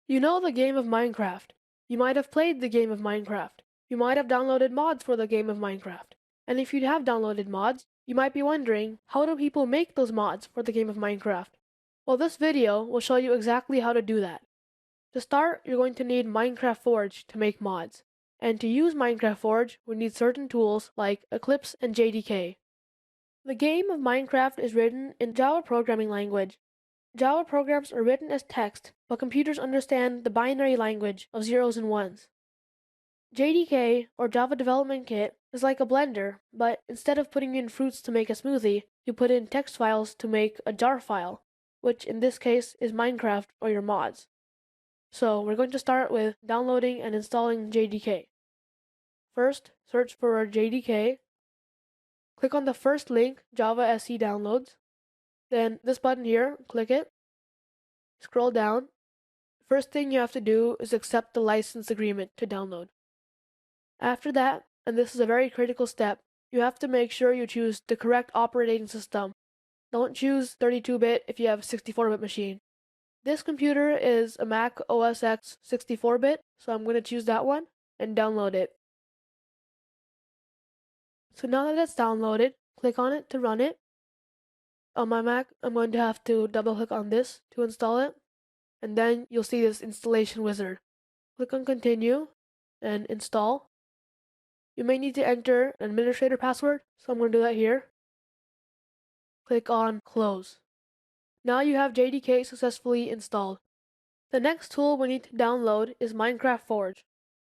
You know the game of Minecraft. You might have played the game of Minecraft. You might have downloaded mods for the game of Minecraft. And if you have downloaded mods, you might be wondering, how do people make those mods for the game of Minecraft? Well, this video will show you exactly how to do that. To start, you're going to need Minecraft Forge to make mods. And to use Minecraft Forge, we need certain tools like Eclipse and JDK. The game of Minecraft is written in Java programming language. Java programs are written as text, but computers understand the binary language of zeros and ones. JDK, or Java Development Kit, is like a blender, but instead of putting in fruits to make a smoothie, you put in text files to make a jar file, which in this case is Minecraft or your mods. So we're going to start with downloading and installing JDK. First, search for JDK. Click on the first link, Java SE Downloads. Then this button here, click it. Scroll down. First thing you have to do is accept the license agreement to download. After that, and this is a very critical step, you have to make sure you choose the correct operating system. Don't choose 32-bit if you have a 64-bit machine. This computer is a Mac OS X 64-bit, so I'm going to choose that one and download it. So now that it's downloaded, click on it to run it. On my Mac, I'm going to have to double-click on this to install it, and then you'll see this installation wizard. Click on Continue and Install. You may need to enter an administrator password, so I'm going to do that here. Click on Close. Now you have JDK successfully installed. The next tool we need to download is Minecraft Forge.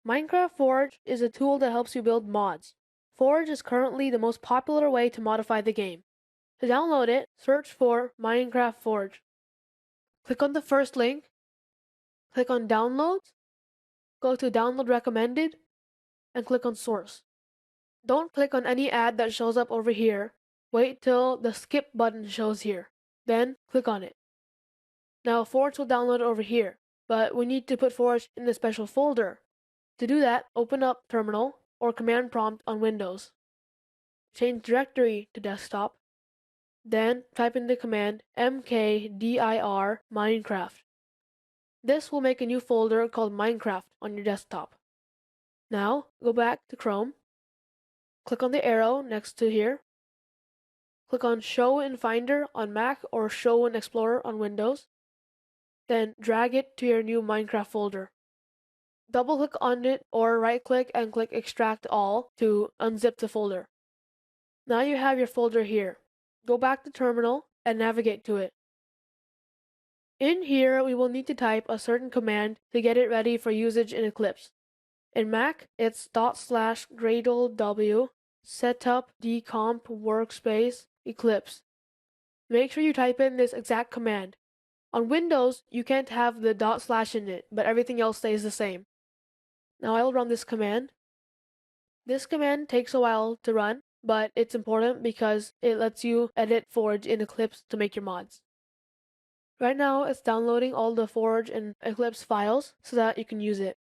Minecraft Forge is a tool that helps you build mods. Forge is currently the most popular way to modify the game. To download it, search for Minecraft Forge. Click on the first link, click on Downloads, go to Download Recommended, and click on Source. Don't click on any ad that shows up over here. Wait till the skip button shows here. Then click on it. Now Forge will download over here, but we need to put Forge in a special folder. To do that, open up Terminal or Command Prompt on Windows. Change Directory to Desktop. Then type in the command mkdir Minecraft. This will make a new folder called Minecraft on your desktop. Now go back to Chrome. Click on the arrow next to here. Click on Show in Finder on Mac or Show in Explorer on Windows. Then drag it to your new Minecraft folder. Double-click on it or right-click and click Extract All to unzip the folder. Now you have your folder here. Go back to Terminal and navigate to it. In here, we will need to type a certain command to get it ready for usage in Eclipse. In Mac, it's /gradlew setup decomp workspace Eclipse. Make sure you type in this exact command. On Windows, you can't have the / in it, but everything else stays the same. Now I'll run this command. This command takes a while to run, but it's important because it lets you edit Forge in Eclipse to make your mods. Right now, it's downloading all the Forge and Eclipse files so that you can use it.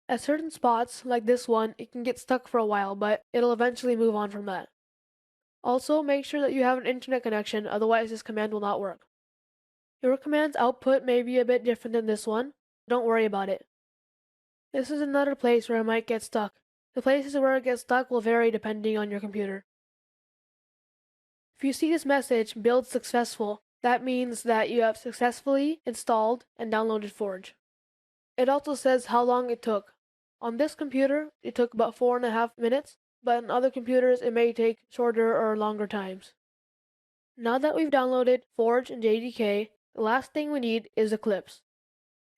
At certain spots, like this one, it can get stuck for a while, but it'll eventually move on from that. Also, make sure that you have an internet connection, otherwise this command will not work. Your command's output may be a bit different than this one. Don't worry about it. This is another place where it might get stuck. The places where it gets stuck will vary depending on your computer. If you see this message, Build Successful, that means that you have successfully installed and downloaded Forge. It also says how long it took. On this computer, it took about 4.5 minutes, but on other computers it may take shorter or longer times. Now that we've downloaded Forge and JDK, the last thing we need is Eclipse.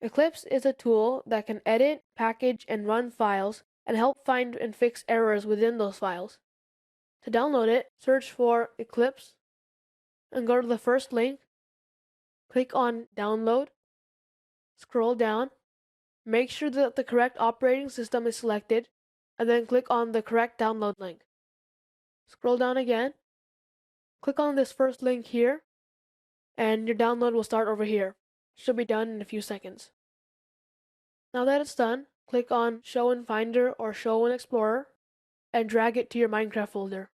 Eclipse is a tool that can edit, package, and run files and help find and fix errors within those files. To download it, search for Eclipse and go to the first link. Click on Download. Scroll down. Make sure that the correct operating system is selected, and then click on the correct download link. Scroll down again. Click on this first link here, and your download will start over here. It should be done in a few seconds. Now that it's done, click on Show in Finder or Show in Explorer, and drag it to your Minecraft folder.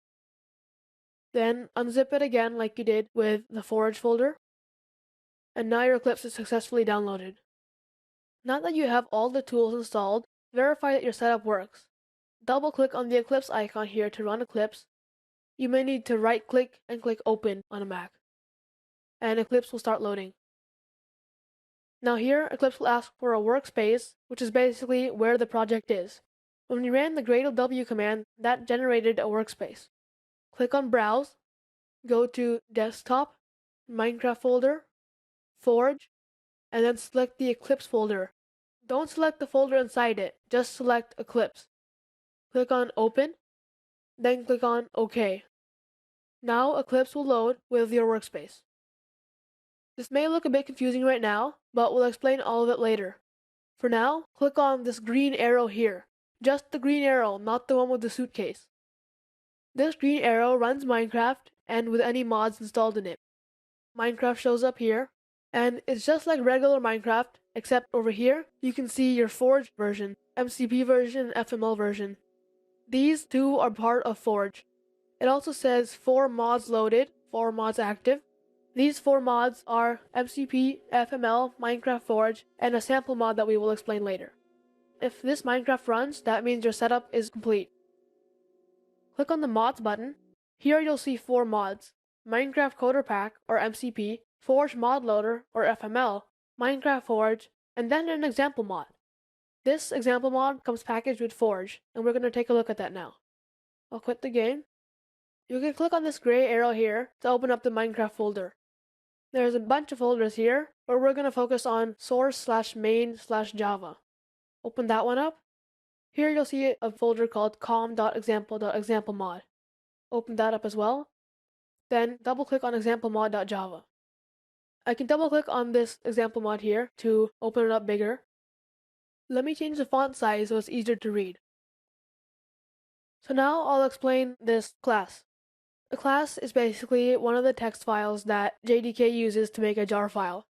Then unzip it again like you did with the Forge folder, and now your Eclipse is successfully downloaded. Now that you have all the tools installed, verify that your setup works. Double-click on the Eclipse icon here to run Eclipse. You may need to right-click and click Open on a Mac, and Eclipse will start loading. Now here, Eclipse will ask for a workspace, which is basically where the project is. When we ran the gradle-w command, that generated a workspace. Click on Browse, go to Desktop, Minecraft folder, Forge, and then select the Eclipse folder. Don't select the folder inside it, just select Eclipse. Click on Open, then click on OK. Now Eclipse will load with your workspace. This may look a bit confusing right now, but we'll explain all of it later. For now, click on this green arrow here. Just the green arrow, not the one with the suitcase. This green arrow runs Minecraft and with any mods installed in it. Minecraft shows up here, and it's just like regular Minecraft, except over here, you can see your Forge version, MCP version, and FML version. These two are part of Forge. It also says 4 mods loaded, 4 mods active. These 4 mods are MCP, FML, Minecraft Forge, and a sample mod that we will explain later. If this Minecraft runs, that means your setup is complete. Click on the Mods button. Here you'll see 4 mods: Minecraft Coder Pack, or MCP, Forge Mod Loader, or FML, Minecraft Forge, and then an example mod. This example mod comes packaged with Forge, and we're going to take a look at that now. I'll quit the game. You can click on this gray arrow here to open up the Minecraft folder. There's a bunch of folders here, but we're going to focus on source/main/java. Open that one up. Here you'll see a folder called com.example.examplemod. Open that up as well. Then double-click on examplemod.java. I can double-click on this example mod here to open it up bigger. Let me change the font size so it's easier to read. So now I'll explain this class. A class is basically one of the text files that JDK uses to make a jar file.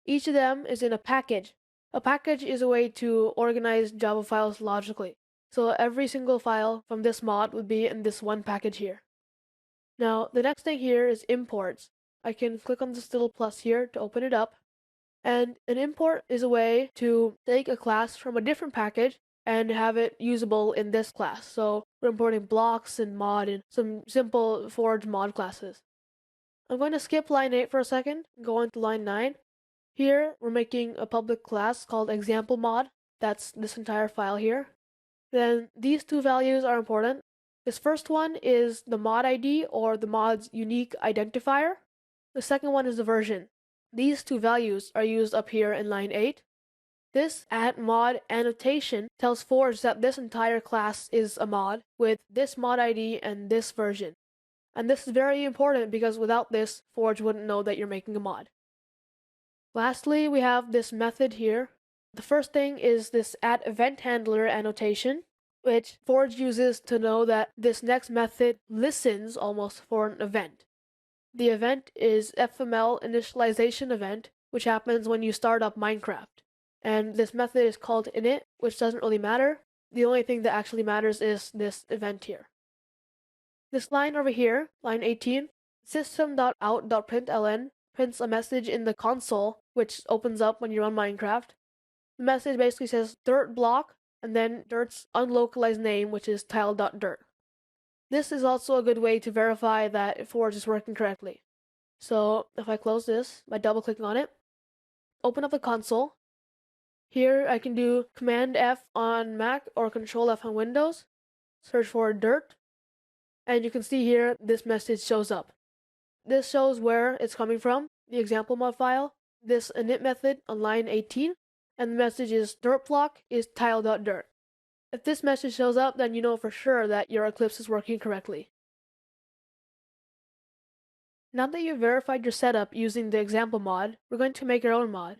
Each of them is in a package. A package is a way to organize Java files logically. So every single file from this mod would be in this one package here. Now, the next thing here is imports. I can click on this little plus here to open it up. And an import is a way to take a class from a different package and have it usable in this class. So we're importing blocks and mod and some simple Forge mod classes. I'm going to skip line 8 for a second and go on to line 9. Here, we're making a public class called example mod. That's this entire file here. Then these 2 values are important. This first one is the mod ID, or the mod's unique identifier. The second one is the version. These 2 values are used up here in line 8. This @mod annotation tells Forge that this entire class is a mod with this mod ID and this version. And this is very important because without this, Forge wouldn't know that you're making a mod. Lastly, we have this method here. The first thing is this @eventHandler annotation, which Forge uses to know that this next method listens almost for an event. The event is FML initialization event, which happens when you start up Minecraft. And this method is called init, which doesn't really matter. The only thing that actually matters is this event here. This line over here, line 18, system.out.println, prints a message in the console, which opens up when you run Minecraft. The message basically says dirt block, and then dirt's unlocalized name, which is tile.dirt. This is also a good way to verify that Forge is working correctly. So if I close this by double-clicking on it, open up the console. Here I can do Command F on Mac or Control F on Windows, search for dirt, and you can see here this message shows up. This shows where it's coming from, the example mod file, this init method on line 18, and the message is dirt block is tile.dirt. If this message shows up, then you know for sure that your Eclipse is working correctly. Now that you've verified your setup using the example mod, we're going to make our own mod.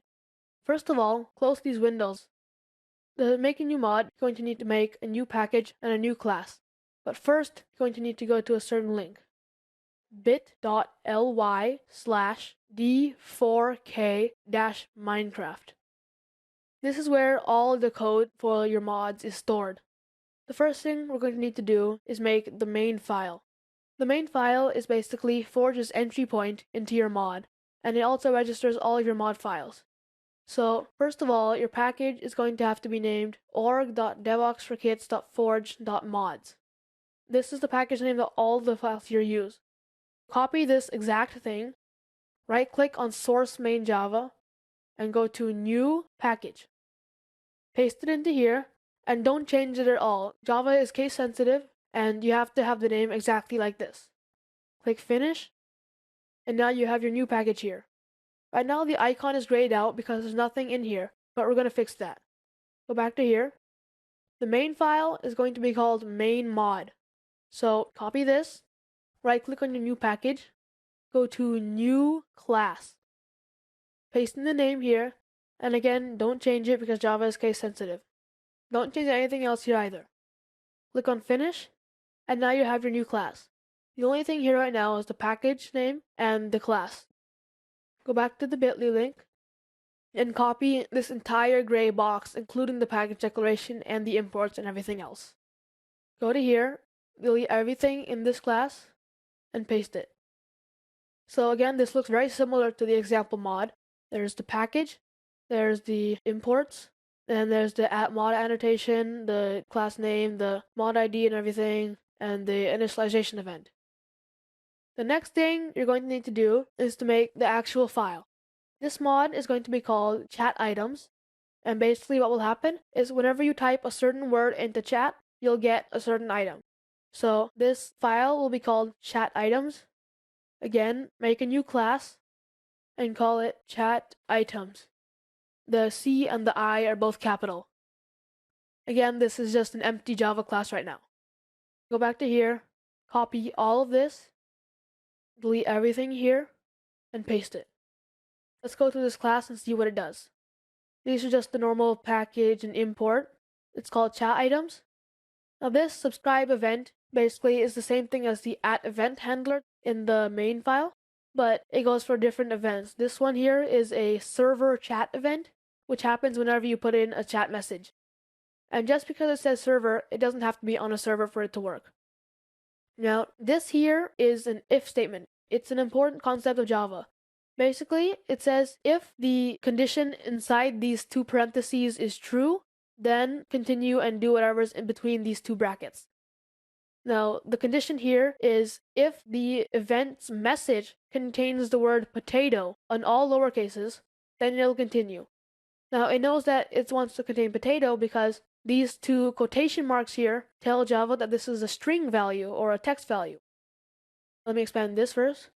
First of all, close these windows. To make a new mod, you're going to need to make a new package and a new class. But first, you're going to need to go to a certain link. bit.ly/d4k-minecraft. This is where all the code for your mods is stored. The first thing we're going to need to do is make the main file. The main file is basically Forge's entry point into your mod, and it also registers all of your mod files. So first of all, your package is going to have to be named org.devoxforkits.forge.mods. This is the package name that all the files here use. Copy this exact thing, right-click on source main Java, and go to new package. Paste it into here, and don't change it at all. Java is case sensitive, and you have to have the name exactly like this. Click finish, and now you have your new package here. Right now the icon is grayed out because there's nothing in here, but we're going to fix that. Go back to here. The main file is going to be called main mod. So copy this, right click on your new package, go to new class. Paste in the name here, and again, don't change it because Java is case sensitive. Don't change anything else here either. Click on finish, and now you have your new class. The only thing here right now is the package name and the class. Go back to the bit.ly link and copy this entire gray box, including the package declaration and the imports and everything else. Go to here, delete everything in this class, and paste it. So again, this looks very similar to the example mod. There's the package, there's the imports, and there's the mod annotation, the class name, the mod ID and everything, and the initialization event. The next thing you're going to need to do is to make the actual file. This mod is going to be called chat items, and basically what will happen is whenever you type a certain word into chat, you'll get a certain item. So this file will be called chat items. Again, make a new class and call it chat items. The C and the I are both capital. Again, this is just an empty Java class right now. Go back to here, copy all of this, delete everything here, and paste it. Let's go through this class and see what it does. These are just the normal package and import. It's called chat items. Now this subscribe event basically is the same thing as the @event handler in the main file, but it goes for different events. This one here is a server chat event, which happens whenever you put in a chat message. And just because it says server, it doesn't have to be on a server for it to work. Now, this here is an if statement. It's an important concept of Java. Basically, it says if the condition inside these two parentheses is true, then continue and do whatever's in between these two brackets. Now, the condition here is if the event's message contains the word potato on all lower cases, then it'll continue. Now, it knows that it wants to contain potato because these two quotation marks here tell Java that this is a string value or a text value. Let me expand this first.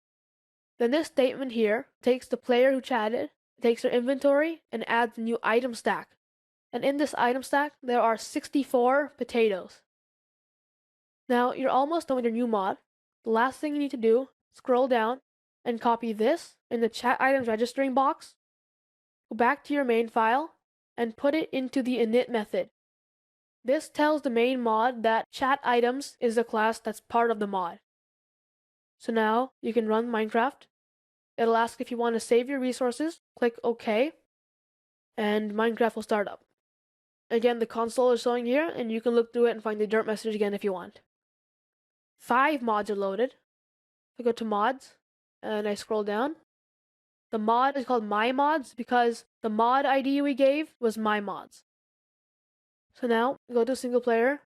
Then this statement here takes the player who chatted, takes their inventory, and adds a new item stack. And in this item stack, there are 64 potatoes. Now, you're almost done with your new mod. The last thing you need to do, scroll down and copy this in the chat items registering box. Go back to your main file and put it into the init method. This tells the main mod that chat items is a class that's part of the mod. So now you can run Minecraft. It'll ask if you want to save your resources, click OK, and Minecraft will start up. Again, the console is showing here, and you can look through it and find the dirt message again if you want. 5 mods are loaded. I go to mods, and I scroll down. The mod is called My Mods because the mod ID we gave was My Mods. So now, go to single player,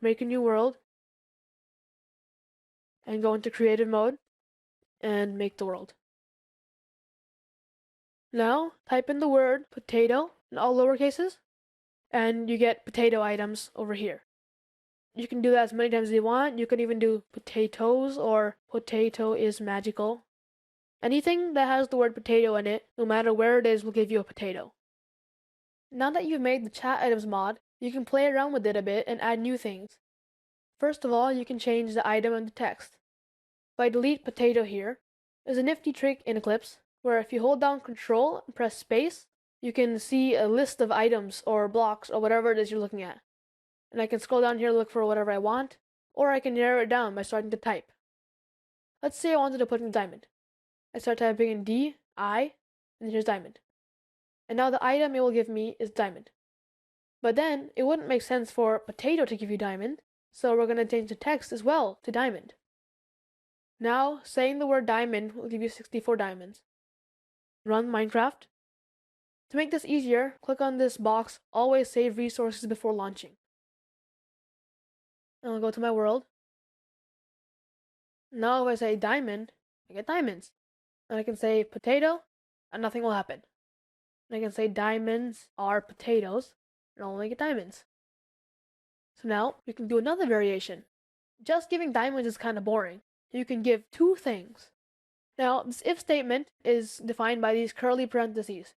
make a new world, and go into creative mode, and make the world. Now, type in the word potato in all lower cases, and you get potato items over here. You can do that as many times as you want. You can even do potatoes or potato is magical. Anything that has the word potato in it, no matter where it is, will give you a potato. Now that you've made the chat items mod, you can play around with it a bit and add new things. First of all, you can change the item and the text. If I delete potato here, there's a nifty trick in Eclipse where if you hold down Control and press space, you can see a list of items or blocks or whatever it is you're looking at. And I can scroll down here and look for whatever I want, or I can narrow it down by starting to type. Let's say I wanted to put in diamond. I start typing in D, I, and here's diamond. And now the item it will give me is diamond. But then, it wouldn't make sense for potato to give you diamond, so we're going to change the text as well to diamond. Now, saying the word diamond will give you 64 diamonds. Run Minecraft. To make this easier, click on this box, always save resources before launching. And I'll go to my world. Now if I say diamond, I get diamonds. And I can say potato, and nothing will happen. And I can say diamonds are potatoes, and I'll only get diamonds. So now you can do another variation. Just giving diamonds is kind of boring. You can give two things. Now, this if statement is defined by these curly parentheses.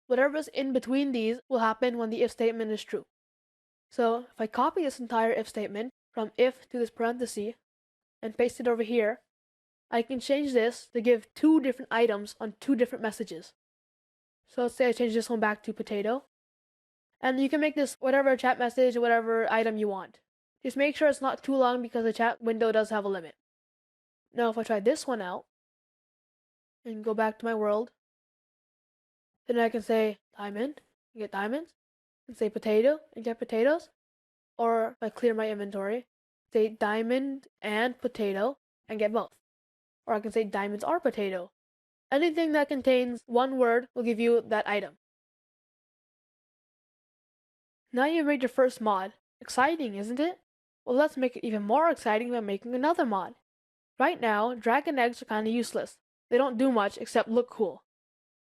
Whatever's in between these will happen when the if statement is true. So if I copy this entire if statement from if to this parenthesis and paste it over here, I can change this to give two different items on two different messages. So let's say I change this one back to potato. And you can make this whatever chat message or whatever item you want. Just make sure it's not too long because the chat window does have a limit. Now if I try this one out and go back to my world, then I can say diamond and get diamonds, and say potato and get potatoes. Or if I clear my inventory, say diamond and potato and get both. Or I can say diamonds are potato. Anything that contains one word will give you that item. Now you've made your first mod. Exciting, isn't it? Well, let's make it even more exciting by making another mod. Right now, dragon eggs are kinda useless. They don't do much except look cool.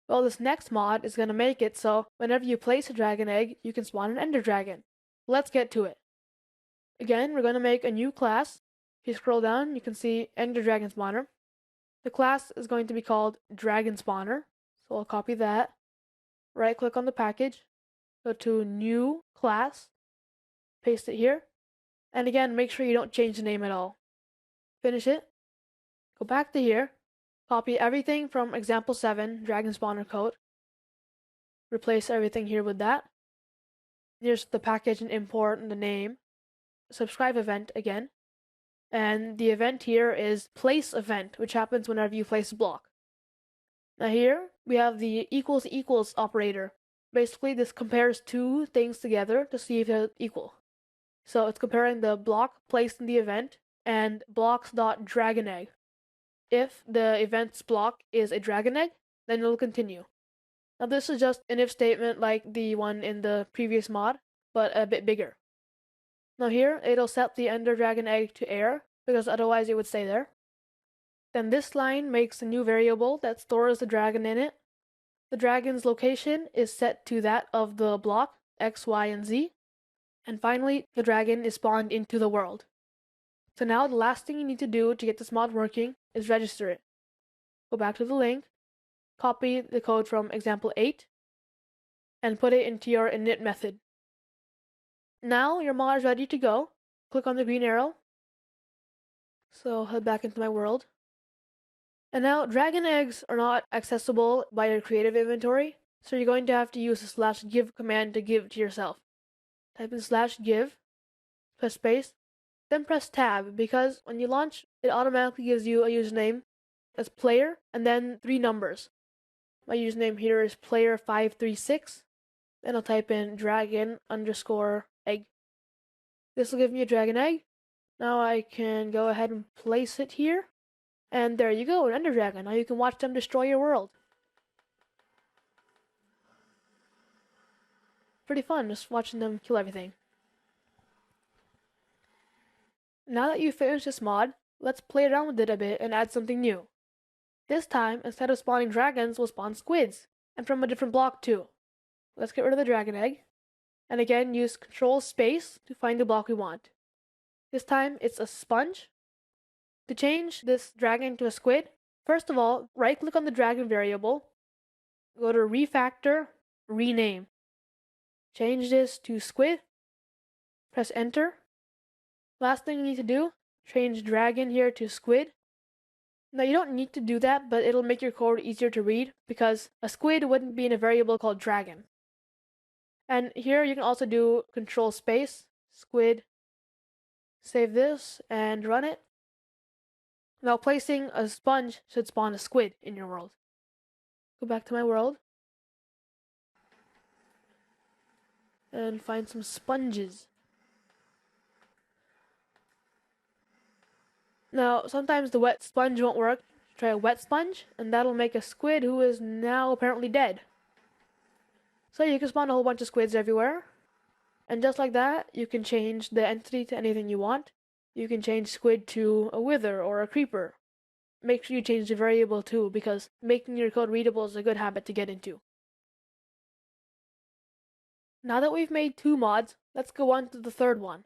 Well, this next mod is gonna make it so whenever you place a dragon egg, you can spawn an ender dragon. Let's get to it. Again, we're gonna make a new class. If you scroll down, you can see ender dragon spawner. The class is going to be called dragon spawner. So I'll copy that. Right click on the package, go to new class, paste it here. And again, make sure you don't change the name at all. Finish it. Go back to here. Copy everything from example 7, dragon spawner code. Replace everything here with that. Here's the package and import and the name. Subscribe event again. And the event here is place event, which happens whenever you place a block. Now here, we have the equals equals operator. Basically, this compares two things together to see if they're equal. So it's comparing the block placed in the event and blocks.dragonegg. If the event's block is a dragon egg, then it'll continue. Now this is just an if statement like the one in the previous mod, but a bit bigger. Now here, it'll set the ender dragon egg to air, because otherwise it would stay there. Then this line makes a new variable that stores the dragon in it. The dragon's location is set to that of the block, X, Y, and Z. And finally, the dragon is spawned into the world. So now the last thing you need to do to get this mod working is register it. Go back to the link, copy the code from example 8, and put it into your init method. Now your mod is ready to go. Click on the green arrow. So head back into my world. And now dragon eggs are not accessible by your creative inventory, so you're going to have to use the /give command to give to yourself. Type in /give, press space, then press tab, because when you launch, it automatically gives you a username as player and then 3 numbers. My username here is player536. Then I'll type in dragon_egg. This will give me a dragon egg. Now I can go ahead and place it here. And there you go, an ender dragon. Now you can watch them destroy your world. Pretty fun just watching them kill everything. Now that you've finished this mod, let's play around with it a bit and add something new. This time, instead of spawning dragons, we'll spawn squids, and from a different block too. Let's get rid of the dragon egg, and again use Control Space to find the block we want. This time it's a sponge. To change this dragon to a squid, first of all, right click on the dragon variable, go to Refactor, Rename. Change this to squid, press enter. Last thing you need to do, change dragon here to squid. Now you don't need to do that, but it'll make your code easier to read because a squid wouldn't be in a variable called dragon. And here you can also do Control Space, squid, save this and run it. Now placing a sponge should spawn a squid in your world. Go back to my world and find some sponges. Now, sometimes the wet sponge won't work. Try a wet sponge, and that'll make a squid who is now apparently dead. So you can spawn a whole bunch of squids everywhere. And just like that, you can change the entity to anything you want. You can change squid to a wither or a creeper. Make sure you change the variable too, because making your code readable is a good habit to get into. Now that we've made 2 mods, let's go on to the third one.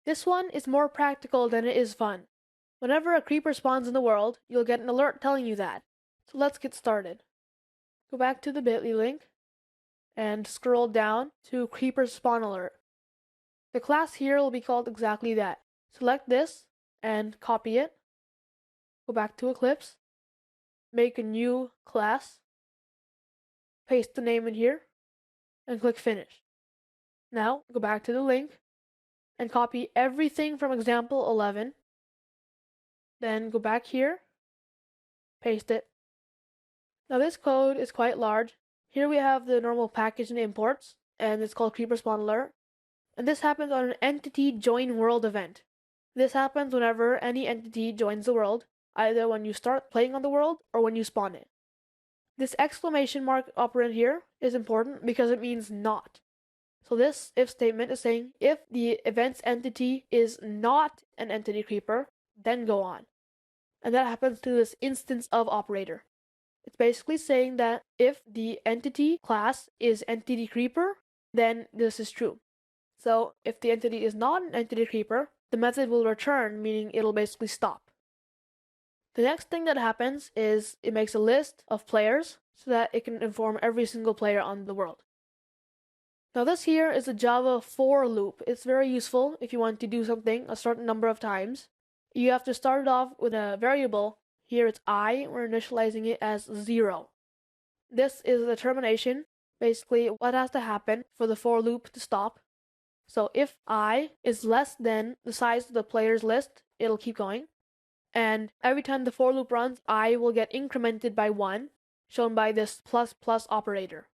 This one is more practical than it is fun. Whenever a creeper spawns in the world, you'll get an alert telling you that. So let's get started. Go back to the bit.ly link and scroll down to Creeper Spawn Alert. The class here will be called exactly that. Select this and copy it. Go back to Eclipse, make a new class, paste the name in here, and click Finish. Now go back to the link and copy everything from example 11. Then go back here, paste it. Now this code is quite large. Here we have the normal package and imports, and it's called Creeper Spawn Alert. And this happens on an entity join world event. This happens whenever any entity joins the world, either when you start playing on the world or when you spawn it. This exclamation mark operand here is important because it means not. So this if statement is saying if the event's entity is not an entity creeper, then go on. And that happens to this instance of operator. It's basically saying that if the entity class is entity creeper, then this is true. So if the entity is not an entity creeper, the method will return, meaning it'll basically stop. The next thing that happens is it makes a list of players so that it can inform every single player on the world. Now this here is a Java for loop. It's very useful if you want to do something a certain number of times. You have to start it off with a variable. Here it's I, we're initializing it as 0. This is the termination, basically what has to happen for the for loop to stop. So if I is less than the size of the players list, it'll keep going. And every time the for loop runs, I will get incremented by 1, shown by this plus plus operator.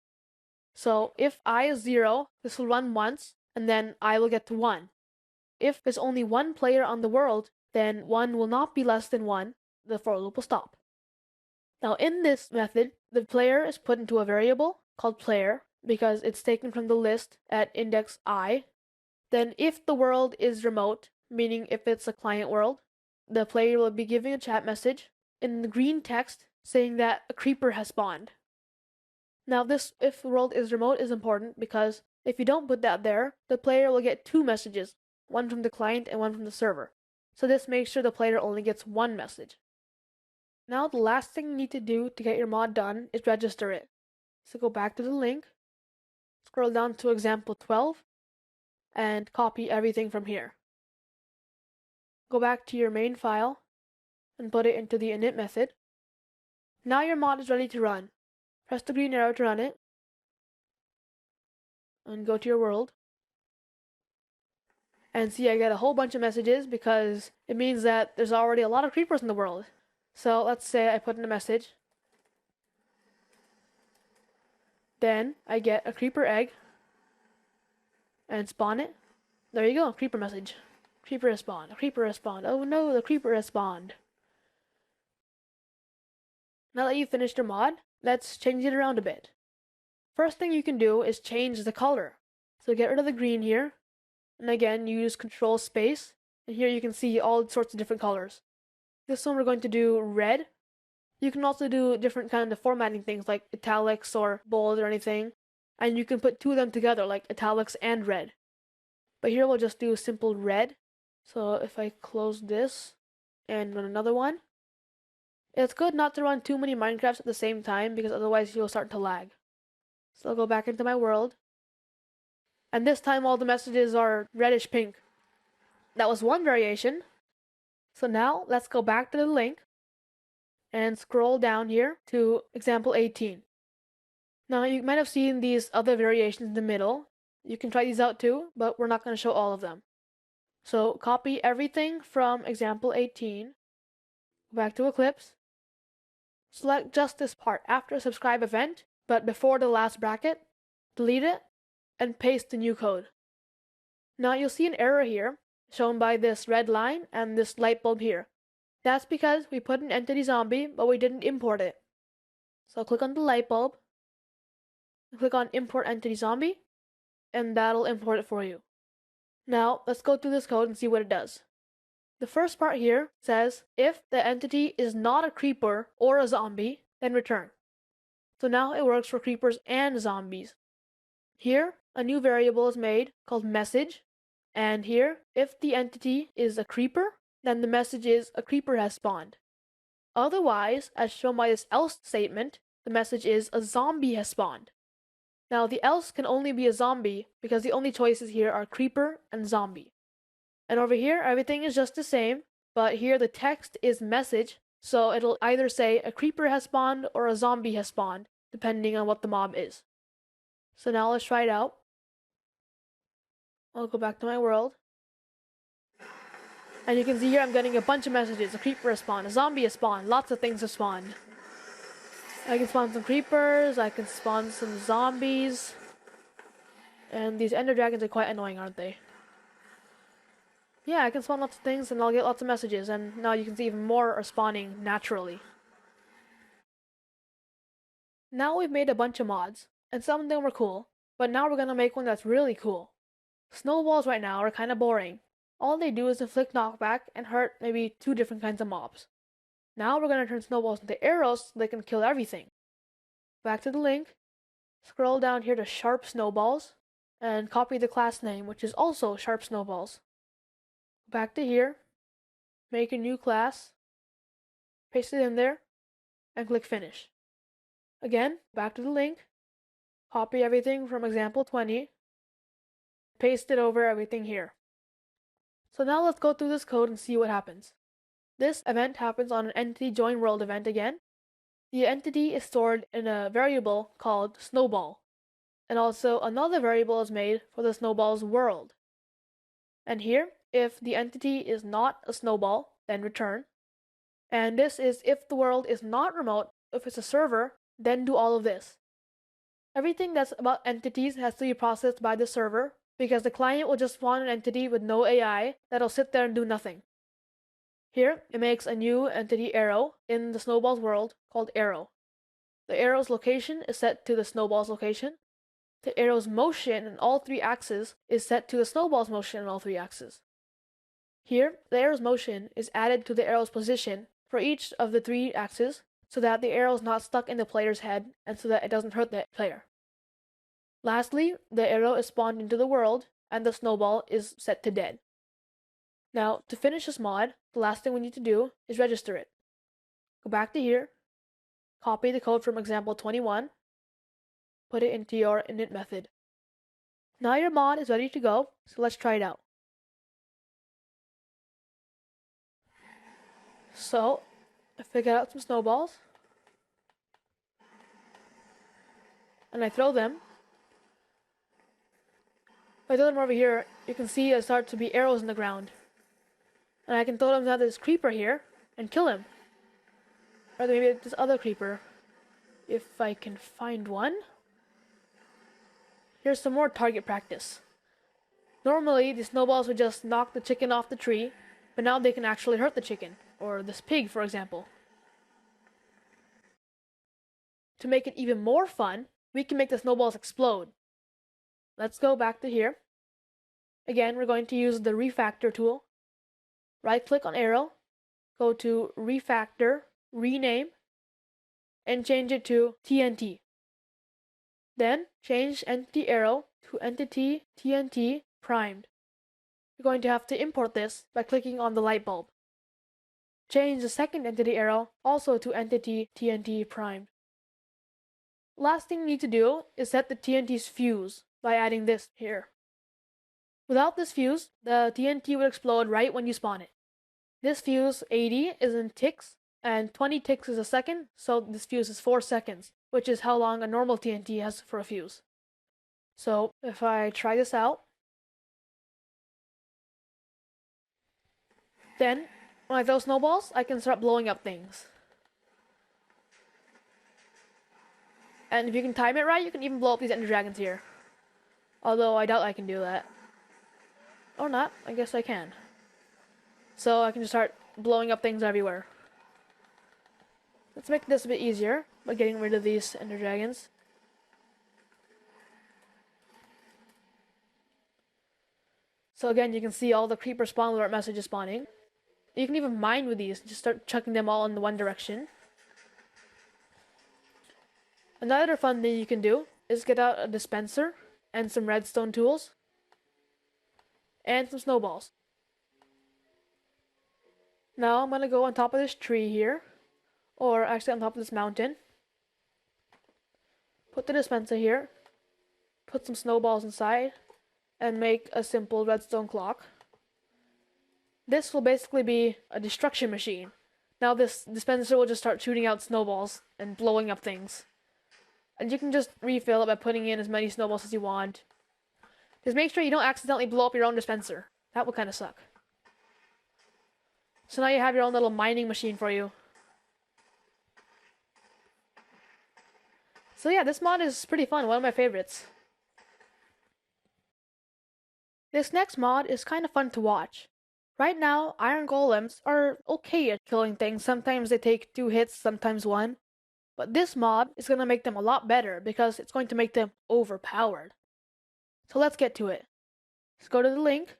So if I is 0, this will run once, and then I will get to 1. If there's only 1 player on the world, then 1 will not be less than 1, the for loop will stop. Now in this method, the player is put into a variable called player, because it's taken from the list at index I. Then if the world is remote, meaning if it's a client world, the player will be giving a chat message in the green text saying that a creeper has spawned. Now this if the world is remote is important because if you don't put that there, the player will get 2 messages, one from the client and one from the server. So this makes sure the player only gets 1 message. Now the last thing you need to do to get your mod done is register it. So go back to the link, scroll down to example 12, and copy everything from here. Go back to your main file and put it into the init method. Now your mod is ready to run. Press the green arrow to run it and go to your world. And see, I get a whole bunch of messages because it means that there's already a lot of creepers in the world. So let's say I put in a message. Then I get a creeper egg and spawn it. There you go, creeper message. Creeper has spawned. A creeper has spawned. Oh no, the creeper has spawned. Now that you've finished your mod, let's change it around a bit. First thing you can do is change the color. So get rid of the green here. And again, use Control Space. And here you can see all sorts of different colors. This one we're going to do red. You can also do different kind of formatting things like italics or bold or anything. And you can put 2 of them together like italics and red. But here we'll just do simple red. So if I close this and run another one, it's good not to run too many Minecrafts at the same time because otherwise you'll start to lag. So I'll go back into my world. And this time all the messages are reddish pink. That was one variation. So now let's go back to the link and scroll down here to example 18. Now you might have seen these other variations in the middle. You can try these out too, but we're not going to show all of them. So copy everything from example 18, go back to Eclipse, select just this part after subscribe event, but before the last bracket, delete it, and paste the new code. Now you'll see an error here, shown by this red line and this light bulb here. That's because we put an entity zombie, but we didn't import it. So click on the light bulb, Click on Import Entity Zombie, and that'll import it for you. Now, let's go through this code and see what it does. The first part here says, if the entity is not a creeper or a zombie, then return. So now it works for creepers and zombies. Here, a new variable is made called message, and here, if the entity is a creeper, then the message is a creeper has spawned. Otherwise, as shown by this else statement, the message is a zombie has spawned. Now, the else can only be a zombie because the only choices here are creeper and zombie. And over here, everything is just the same, but here the text is message, so it'll either say a creeper has spawned or a zombie has spawned, depending on what the mob is. So now let's try it out. I'll go back to my world. And you can see here I'm getting a bunch of messages. A creeper has spawned, a zombie has spawned, lots of things have spawned. I can spawn some creepers, I can spawn some zombies. And these ender dragons are quite annoying, aren't they? Yeah, I can spawn lots of things and I'll get lots of messages, and now you can see even more are spawning naturally. Now we've made a bunch of mods, and some of them were cool, but now we're gonna make one that's really cool. Snowballs right now are kinda boring. All they do is inflict knockback and hurt maybe 2 different kinds of mobs. Now we're gonna turn snowballs into arrows so they can kill everything. Back to the link, scroll down here to Sharp Snowballs, and copy the class name, which is also Sharp Snowballs. Back to here, make a new class, paste it in there, and click Finish. Again, back to the link, copy everything from example 20, paste it over everything here. So now let's go through this code and see what happens. This event happens on an entity join world event again. The entity is stored in a variable called snowball, and also another variable is made for the snowball's world. And here, if the entity is not a snowball, then return. And this is if the world is not remote. If it's a server, then do all of this. Everything that's about entities has to be processed by the server, because the client will just spawn an entity with no AI that'll sit there and do nothing. Here, it makes a new entity arrow in the snowball's world called arrow. The arrow's location is set to the snowball's location. The arrow's motion in all 3 axes is set to the snowball's motion in all 3 axes. Here, the arrow's motion is added to the arrow's position for each of the 3 axes so that the arrow is not stuck in the player's head and so that it doesn't hurt the player. Lastly, the arrow is spawned into the world and the snowball is set to dead. Now, to finish this mod, the last thing we need to do is register it. Go back to here, copy the code from example 21, put it into your init method. Now your mod is ready to go, so let's try it out. So, if I get out some snowballs, and I throw them, if I throw them over here, you can see there start to be arrows in the ground. And I can throw them at this creeper here and kill him. Or maybe this other creeper, if I can find one. Here's some more target practice. Normally, the snowballs would just knock the chicken off the tree, but now they can actually hurt the chicken, or this pig, for example. To make it even more fun, we can make the snowballs explode. Let's go back to here. Again, we're going to use the refactor tool. Right-click on arrow, go to refactor, rename, and change it to TNT. Then change entity arrow to entity TNT primed. You're going to have to import this by clicking on the light bulb. Change the second entity arrow also to entity TNT primed. Last thing you need to do is set the TNT's fuse by adding this here. Without this fuse, the TNT would explode right when you spawn it. This fuse 80 is in ticks, and 20 ticks is a second, so this fuse is 4 seconds, which is how long a normal TNT has for a fuse. So if I try this out, then when I throw snowballs, I can start blowing up things. And if you can time it right, you can even blow up these ender dragons here. Although I doubt I can do that. Or not, I guess I can. So I can just start blowing up things everywhere. Let's make this a bit easier by getting rid of these ender dragons. So again, you can see all the creeper spawn alert messages spawning. You can even mine with these, just start chucking them all in the one direction. Another fun thing you can do is get out a dispenser and some redstone tools and some snowballs. Now I'm gonna go on top of this tree here, or actually on top of this mountain. Put the dispenser here, put some snowballs inside, and make a simple redstone clock. This will basically be a destruction machine. Now this dispenser will just start shooting out snowballs and blowing up things. And you can just refill it by putting in as many snowballs as you want. Just make sure you don't accidentally blow up your own dispenser. That would kind of suck. So now you have your own little mining machine for you. So yeah, this mod is pretty fun, one of my favorites. This next mod is kind of fun to watch. Right now, iron golems are okay at killing things. Sometimes they take 2 hits, sometimes 1. But this mod is going to make them a lot better because it's going to make them overpowered. So let's get to it. Let's go to the link,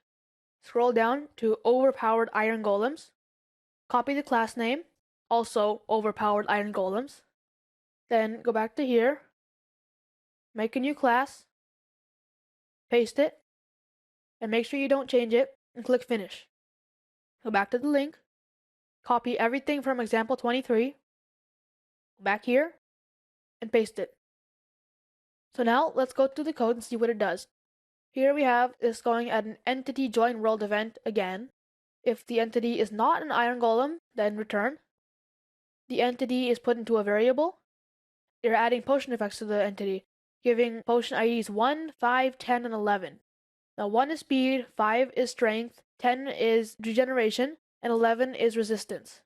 scroll down to overpowered iron golems, copy the class name, also overpowered iron golems. Then go back to here, make a new class, paste it, and make sure you don't change it, and click finish. Go back to the link, copy everything from example 23, go back here, and paste it. So now let's go to the code and see what it does. Here we have this going at an entity join world event again. If the entity is not an iron golem, then return. The entity is put into a variable. You're adding potion effects to the entity, giving potion IDs 1, 5, 10, and 11. Now 1 is speed, 5 is strength, 10 is regeneration, and 11 is resistance.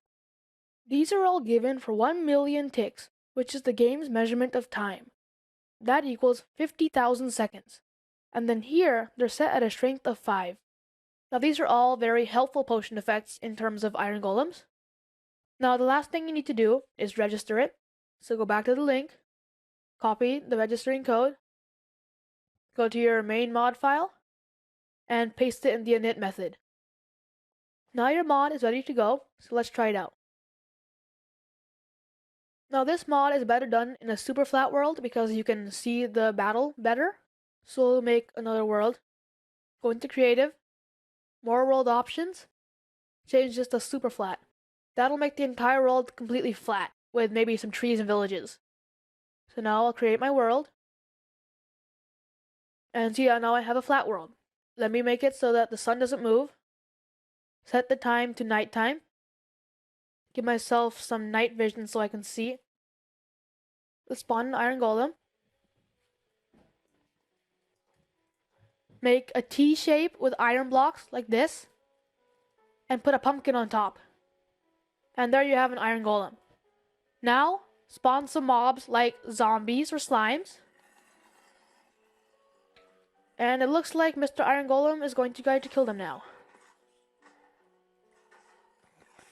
These are all given for 1 million ticks, which is the game's measurement of time. That equals 50,000 seconds. And then here, they're set at a strength of 5. Now these are all very helpful potion effects in terms of iron golems. Now the last thing you need to do is register it. So go back to the link, copy the registering code, go to your main mod file, and paste it in the init method. Now your mod is ready to go, so let's try it out. Now this mod is better done in a super flat world because you can see the battle better. So we'll make another world. Go into creative, more world options, change this to super flat. That'll make the entire world completely flat, with maybe some trees and villages. So now I'll create my world. And see, now I have a flat world. Let me make it so that the sun doesn't move. Set the time to nighttime. Give myself some night vision so I can see. Let's spawn an iron golem. Make a T shape with iron blocks like this. And put a pumpkin on top. And there you have an iron golem. Now, spawn some mobs like zombies or slimes. And it looks like Mr. Iron Golem is going to try to kill them now.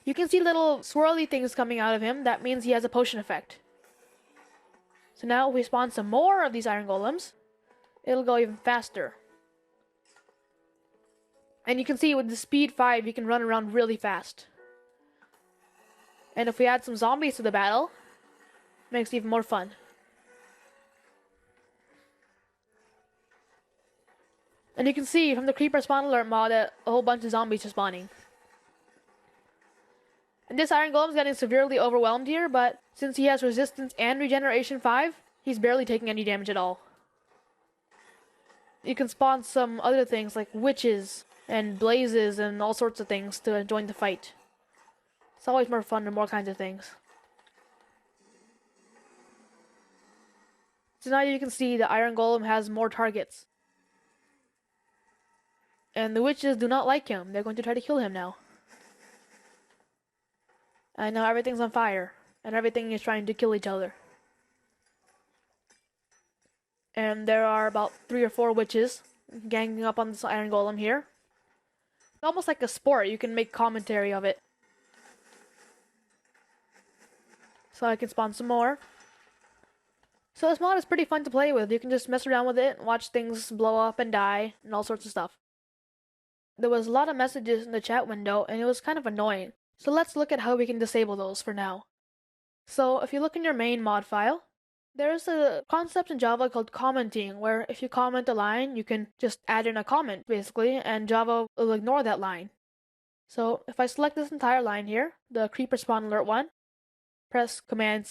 You can see little swirly things coming out of him. That means he has a potion effect. So now if we spawn some more of these Iron Golems, it'll go even faster. And you can see with the speed 5, you can run around really fast. And if we add some zombies to the battle, it makes it even more fun. And you can see from the creeper spawn alert mod that a whole bunch of zombies are spawning. And this Iron Golem is getting severely overwhelmed here, but since he has resistance and regeneration 5, he's barely taking any damage at all. You can spawn some other things like witches and blazes and all sorts of things to join the fight. It's always more fun and more kinds of things. So now you can see the Iron Golem has more targets. And the witches do not like him. They're going to try to kill him now. And now everything's on fire. And everything is trying to kill each other. And there are about 3 or 4 witches ganging up on this Iron Golem here. It's almost like a sport. You can make commentary of it. So I can spawn some more. So this mod is pretty fun to play with. You can just mess around with it and watch things blow up and die and all sorts of stuff. there was a lot of messages in the chat window and it was kind of annoying. So let's look at how we can disable those for now. So if you look in your main mod file, there's a concept in Java called commenting, where if you comment a line, you can just add in a comment, basically, and Java will ignore that line. So if I select this entire line here, the creeper spawn alert one, press Command/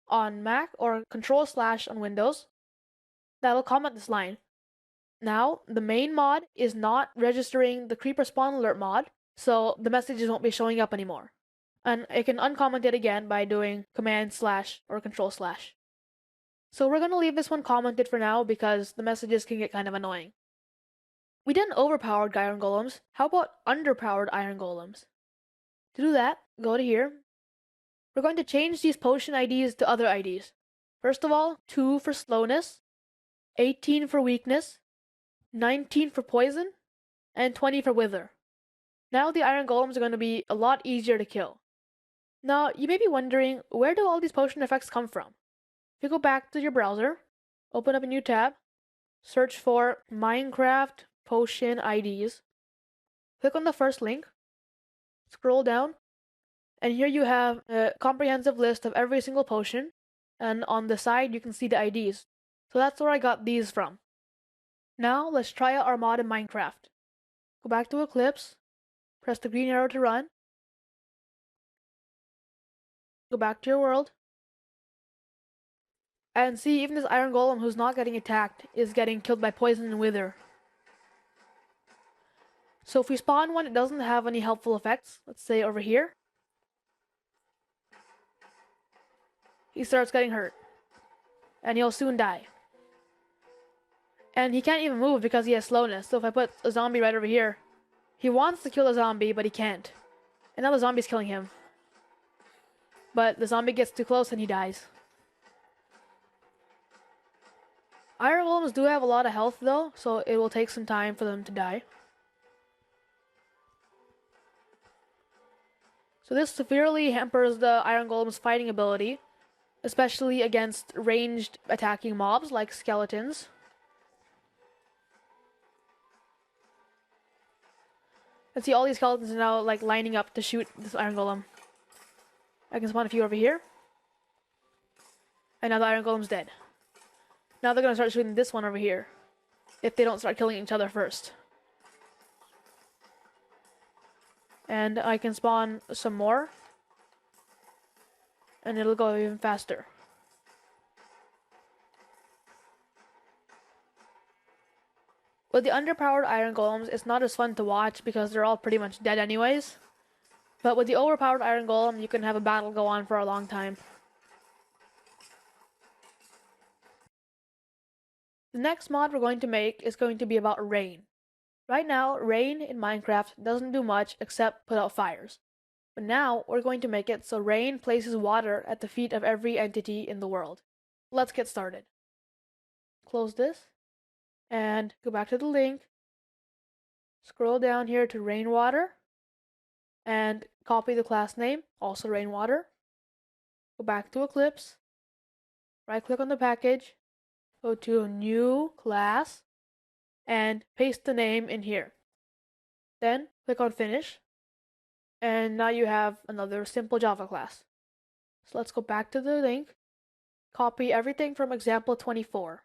on Mac or Control/ on Windows, that'll comment this line. Now, the main mod is not registering the creeper spawn alert mod, so the messages won't be showing up anymore. And I can uncomment it again by doing Command/ or Control/. So we're going to leave this one commented for now because the messages can get kind of annoying. We did overpowered iron golems. How about underpowered iron golems? To do that, go to here. We're going to change these potion IDs to other IDs. First of all, 2 for slowness, 18 for weakness, 19 for poison, and 20 for wither. Now the iron golems are going to be a lot easier to kill. Now, you may be wondering, where do all these potion effects come from? If you go back to your browser, open up a new tab, search for Minecraft Potion IDs, click on the first link, scroll down, and here you have a comprehensive list of every single potion, and on the side you can see the IDs. So that's where I got these from. Now let's try out our mod in Minecraft. Go back to Eclipse, press the green arrow to run, go back to your world, and see even this iron golem who's not getting attacked is getting killed by poison and wither. So if we spawn one, it doesn't have any helpful effects. Let's say over here. He starts getting hurt. And he'll soon die. And he can't even move because he has slowness. So if I put a zombie right over here, he wants to kill the zombie, but he can't. And now the zombie's killing him. But the zombie gets too close and he dies. Iron golems do have a lot of health though, so it will take some time for them to die. So this severely hampers the iron golem's fighting ability, especially against ranged attacking mobs like skeletons. And see, all these skeletons are now like lining up to shoot this iron golem. I can spawn a few over here. And now the iron golem's dead. Now they're gonna start shooting this one over here, if they don't start killing each other first. And I can spawn some more, and it'll go even faster. With the underpowered iron golems, it's not as fun to watch because they're all pretty much dead anyways. But with the overpowered iron golem, you can have a battle go on for a long time. The next mod we're going to make is going to be about rain. Right now, rain in Minecraft doesn't do much except put out fires. But now, we're going to make it so rain places water at the feet of every entity in the world. Let's get started. Close this, and go back to the link. Scroll down here to rainwater, and copy the class name, also rainwater. Go back to Eclipse, right-click on the package, go to New Class, and paste the name in here. Then click on Finish, and now you have another simple Java class. So let's go back to the link, copy everything from example 24,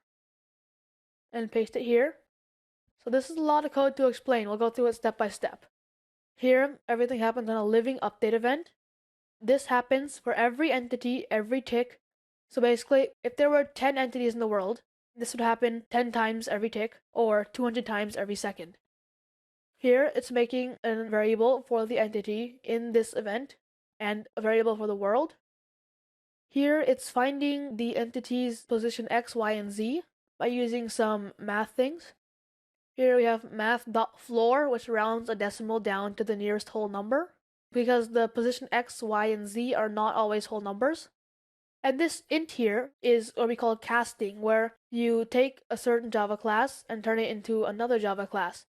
and paste it here. So this is a lot of code to explain. We'll go through it step by step. Here, everything happens on a living update event. This happens for every entity, every tick. So basically, if there were 10 entities in the world, this would happen 10 times every tick, or 200 times every second. Here, it's making a variable for the entity in this event, and a variable for the world. Here, it's finding the entity's position X, Y, and Z by using some math things. Here we have math.floor, which rounds a decimal down to the nearest whole number, because the position X, Y, and Z are not always whole numbers. And this int here is what we call casting, where you take a certain Java class and turn it into another Java class.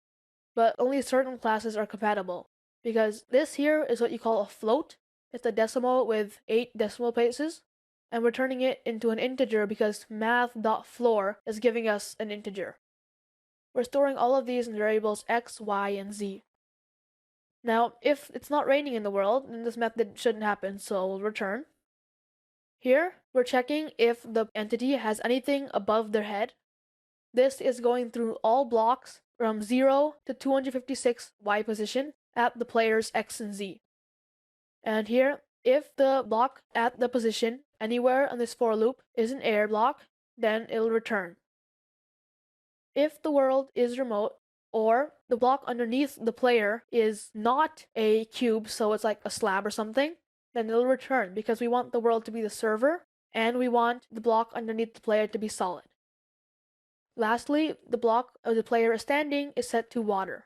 But only certain classes are compatible, because this here is what you call a float. It's a decimal with 8 decimal places, and we're turning it into an integer because math.floor is giving us an integer. We're storing all of these in variables X, Y, and Z. Now, if it's not raining in the world, then this method shouldn't happen, so we'll return. Here, we're checking if the entity has anything above their head. This is going through all blocks from 0 to 256 Y position at the player's X and Z. And here, if the block at the position anywhere on this for loop is an air block, then it'll return. If the world is remote, or the block underneath the player is not a cube, so it's like a slab or something, then it'll return because we want the world to be the server and we want the block underneath the player to be solid. Lastly, the block of the player is standing is set to water.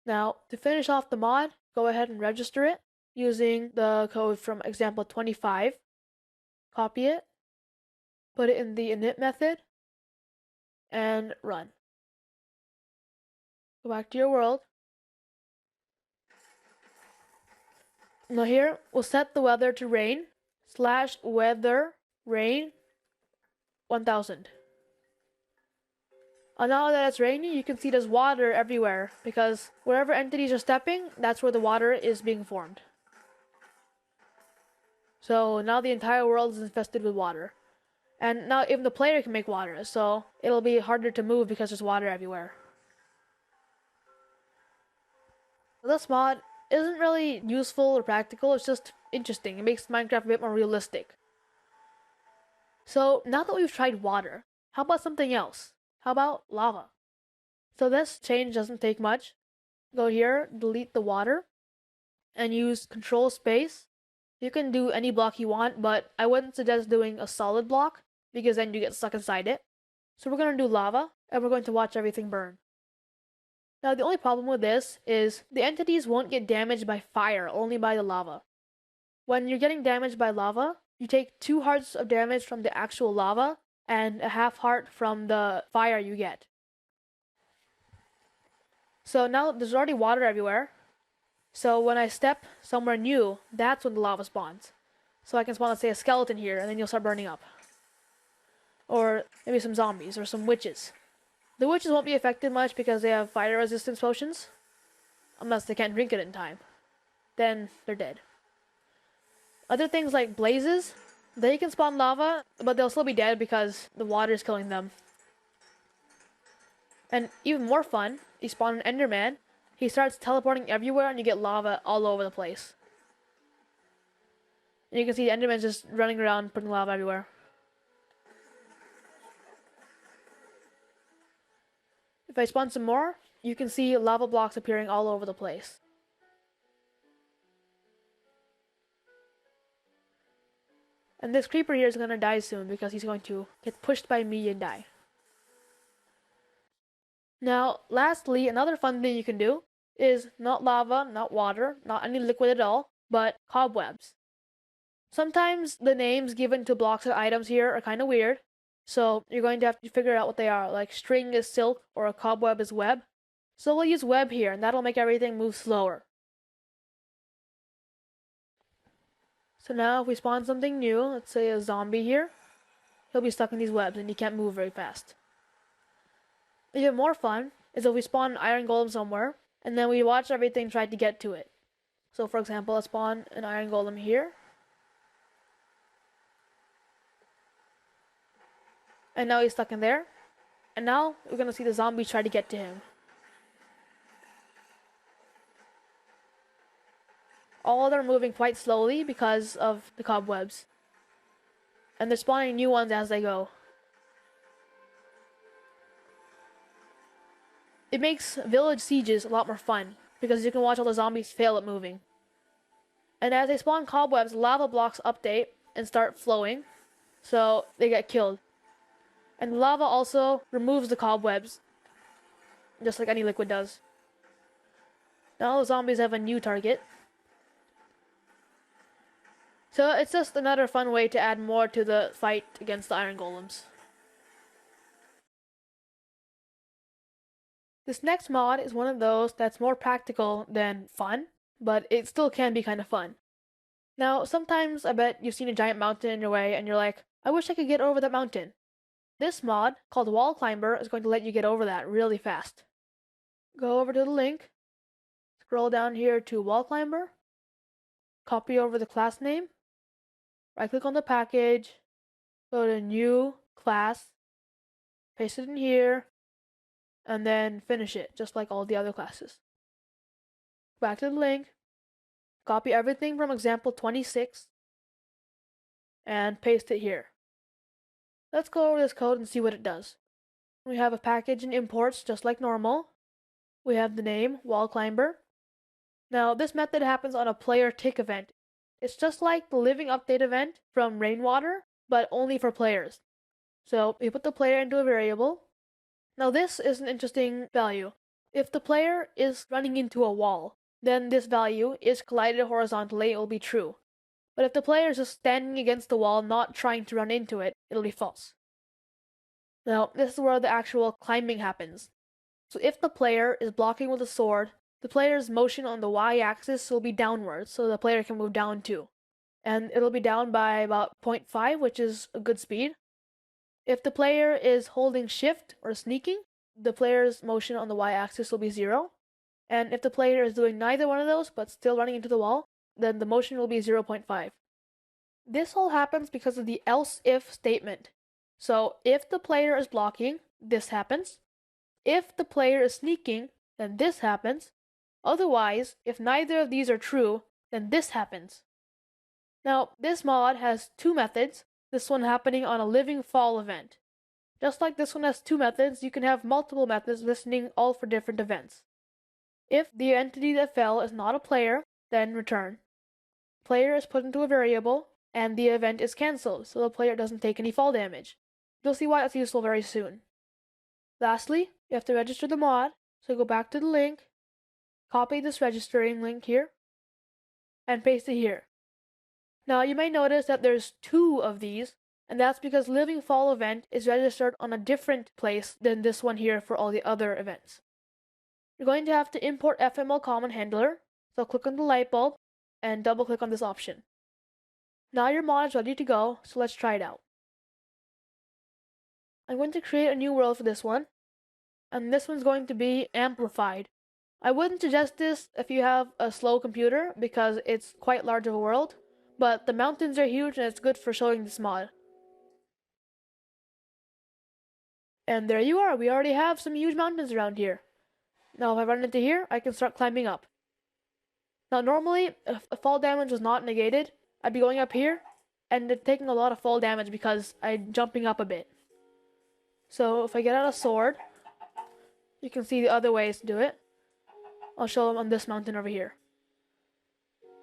Now, to finish off the mod, go ahead and register it using the code from example 25. Copy it, put it in the init method, and run. Go back to your world. Now here, we'll set the weather to rain / weather rain 1000. Now that it's raining, you can see there's water everywhere because wherever entities are stepping, that's where the water is being formed. So now the entire world is infested with water. And now even the player can make water, so it'll be harder to move because there's water everywhere. This mod isn't really useful or practical, it's just interesting. It makes Minecraft a bit more realistic. So now that we've tried water, how about something else? How about lava? So this change doesn't take much. Go here, delete the water, and use Control Space. You can do any block you want, but I wouldn't suggest doing a solid block because then you get stuck inside it. So we're going to do lava, and we're going to watch everything burn. Now the only problem with this is the entities won't get damaged by fire, only by the lava. When you're getting damaged by lava, you take 2 hearts of damage from the actual lava and a half heart from the fire you get. So now there's already water everywhere. So when I step somewhere new, that's when the lava spawns. So I can spawn, let's say, a skeleton here, and then you'll start burning up. Or maybe some zombies, or some witches. The witches won't be affected much because they have fire resistance potions. Unless they can't drink it in time. Then they're dead. Other things like blazes, they can spawn lava, but they'll still be dead because the water is killing them. And even more fun, you spawn an Enderman, he starts teleporting everywhere and you get lava all over the place. And you can see the Enderman's just running around putting lava everywhere. If I spawn some more, you can see lava blocks appearing all over the place. And this creeper here is going to die soon because he's going to get pushed by me and die. Now, lastly, another fun thing you can do is not lava, not water, not any liquid at all, but cobwebs. Sometimes the names given to blocks and items here are kind of weird, so you're going to have to figure out what they are, like string is silk or a cobweb is web. So we'll use web here, and that'll make everything move slower. So now if we spawn something new, let's say a zombie here, he'll be stuck in these webs and he can't move very fast. Even more fun is if we spawn an iron golem somewhere, and then we watch everything try to get to it. So for example, let's spawn an iron golem here. And now he's stuck in there. And now we're going to see the zombies try to get to him. All of them are moving quite slowly because of the cobwebs. And they're spawning new ones as they go. It makes village sieges a lot more fun because you can watch all the zombies fail at moving. And as they spawn cobwebs, lava blocks update and start flowing, so they get killed. And lava also removes the cobwebs, just like any liquid does. Now the zombies have a new target. So it's just another fun way to add more to the fight against the iron golems. This next mod is one of those that's more practical than fun, but it still can be kind of fun. Now, sometimes I bet you've seen a giant mountain in your way and you're like, I wish I could get over that mountain. This mod, called Wall Climber, is going to let you get over that really fast. Go over to the link, Scroll down here to wall climber, copy over the class name, right click on the package, go to new class, paste it in here, and then finish it, just like all the other classes. Back to the link, copy everything from example 26, and paste it here. Let's go over this code and see what it does. We have a package and imports just like normal. We have the name, wall climber. Now this method happens on a player tick event. It's just like the living update event from Rainwater, but only for players. So we put the player into a variable. Now this is an interesting value. If the player is running into a wall, then this value is collided horizontally, it will be true. But if the player is just standing against the wall, not trying to run into it, it'll be false. Now, this is where the actual climbing happens. So if the player is blocking with a sword, the player's motion on the y-axis will be downwards, so the player can move down too. And it'll be down by about 0.5, which is a good speed. If the player is holding shift or sneaking, the player's motion on the y-axis will be 0. And if the player is doing neither one of those, but still running into the wall, then the motion will be 0.5. This all happens because of the else-if statement. So if the player is blocking, this happens. If the player is sneaking, then this happens. Otherwise, if neither of these are true, then this happens. Now, this mod has two methods, this one happening on a living fall event. Just like this one has two methods, you can have multiple methods listening all for different events. If the entity that fell is not a player, then return. Player is put into a variable, and the event is cancelled, so the player doesn't take any fall damage. You'll see why it's useful very soon. Lastly, you have to register the mod, so go back to the link, copy this registering link here, and paste it here. Now you may notice that there's two of these, and that's because Living Fall event is registered on a different place than this one here for all the other events. You're going to have to import FML common handler, so click on the light bulb and double click on this option. Now your mod is ready to go, so let's try it out. I'm going to create a new world for this one, and this one's going to be amplified. I wouldn't suggest this if you have a slow computer because it's quite large of a world, but the mountains are huge and it's good for showing this mod. And there you are, we already have some huge mountains around here. Now if I run into here, I can start climbing up. Now normally, if fall damage was not negated, I'd be going up here and taking a lot of fall damage because I'm jumping up a bit. So if I get out a sword, you can see the other ways to do it. I'll show them on this mountain over here.